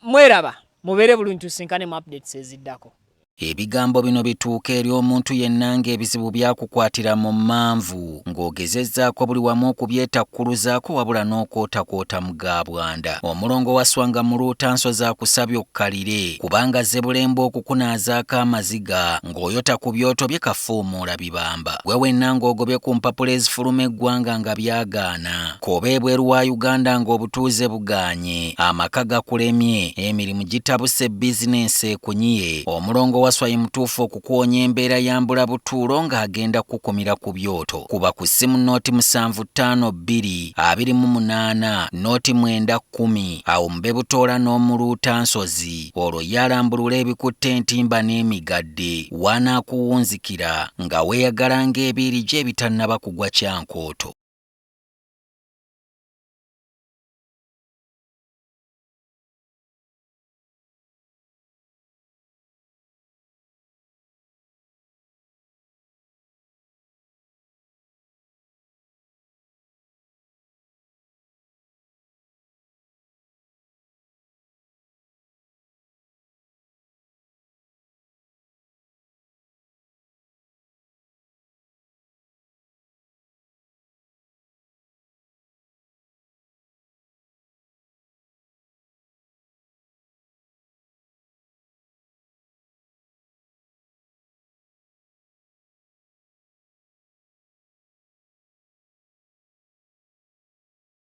mweraba mubere bulungi tusinkane mu updates eziddako. Ebigambo bino bituuka eri omuntu yenna ng'ebizibu byakukwatira mu manvu ng'ogezezzaako buli wamu okubyetakkuluzaako wabula n'okwotakwota mu gaabwanda. Omulongo wa Swanga mu Luutansozi akusabye okkalire kubanga Zebulembe okukunaazaako amaziga ng'oyota ku byoto bye kafuumuula bibamba. Gwe wenna ng'ogobye ku mpapula ezifuluma eggwanga nga byagaana. Koba ebweru wa Uganda ng'obutuuze bugaanye. Amaka gakulemye, emirimu gitabuse bizinensi ekunyiye. Omulongo waswaye mutuufu okukuwonya embeera yambula butuulo ng'agenda kukumira ku byoto. Kuba ku ssimu nooti 7552 28 nooti 910 awo mube butoola n'omu Luutansozi olwo yalambulula ebikutte entimba n'emigadde wanaakuwunzikira nga weeyagala ng'ebiiri gye ebitannaba kugwa kyankooto.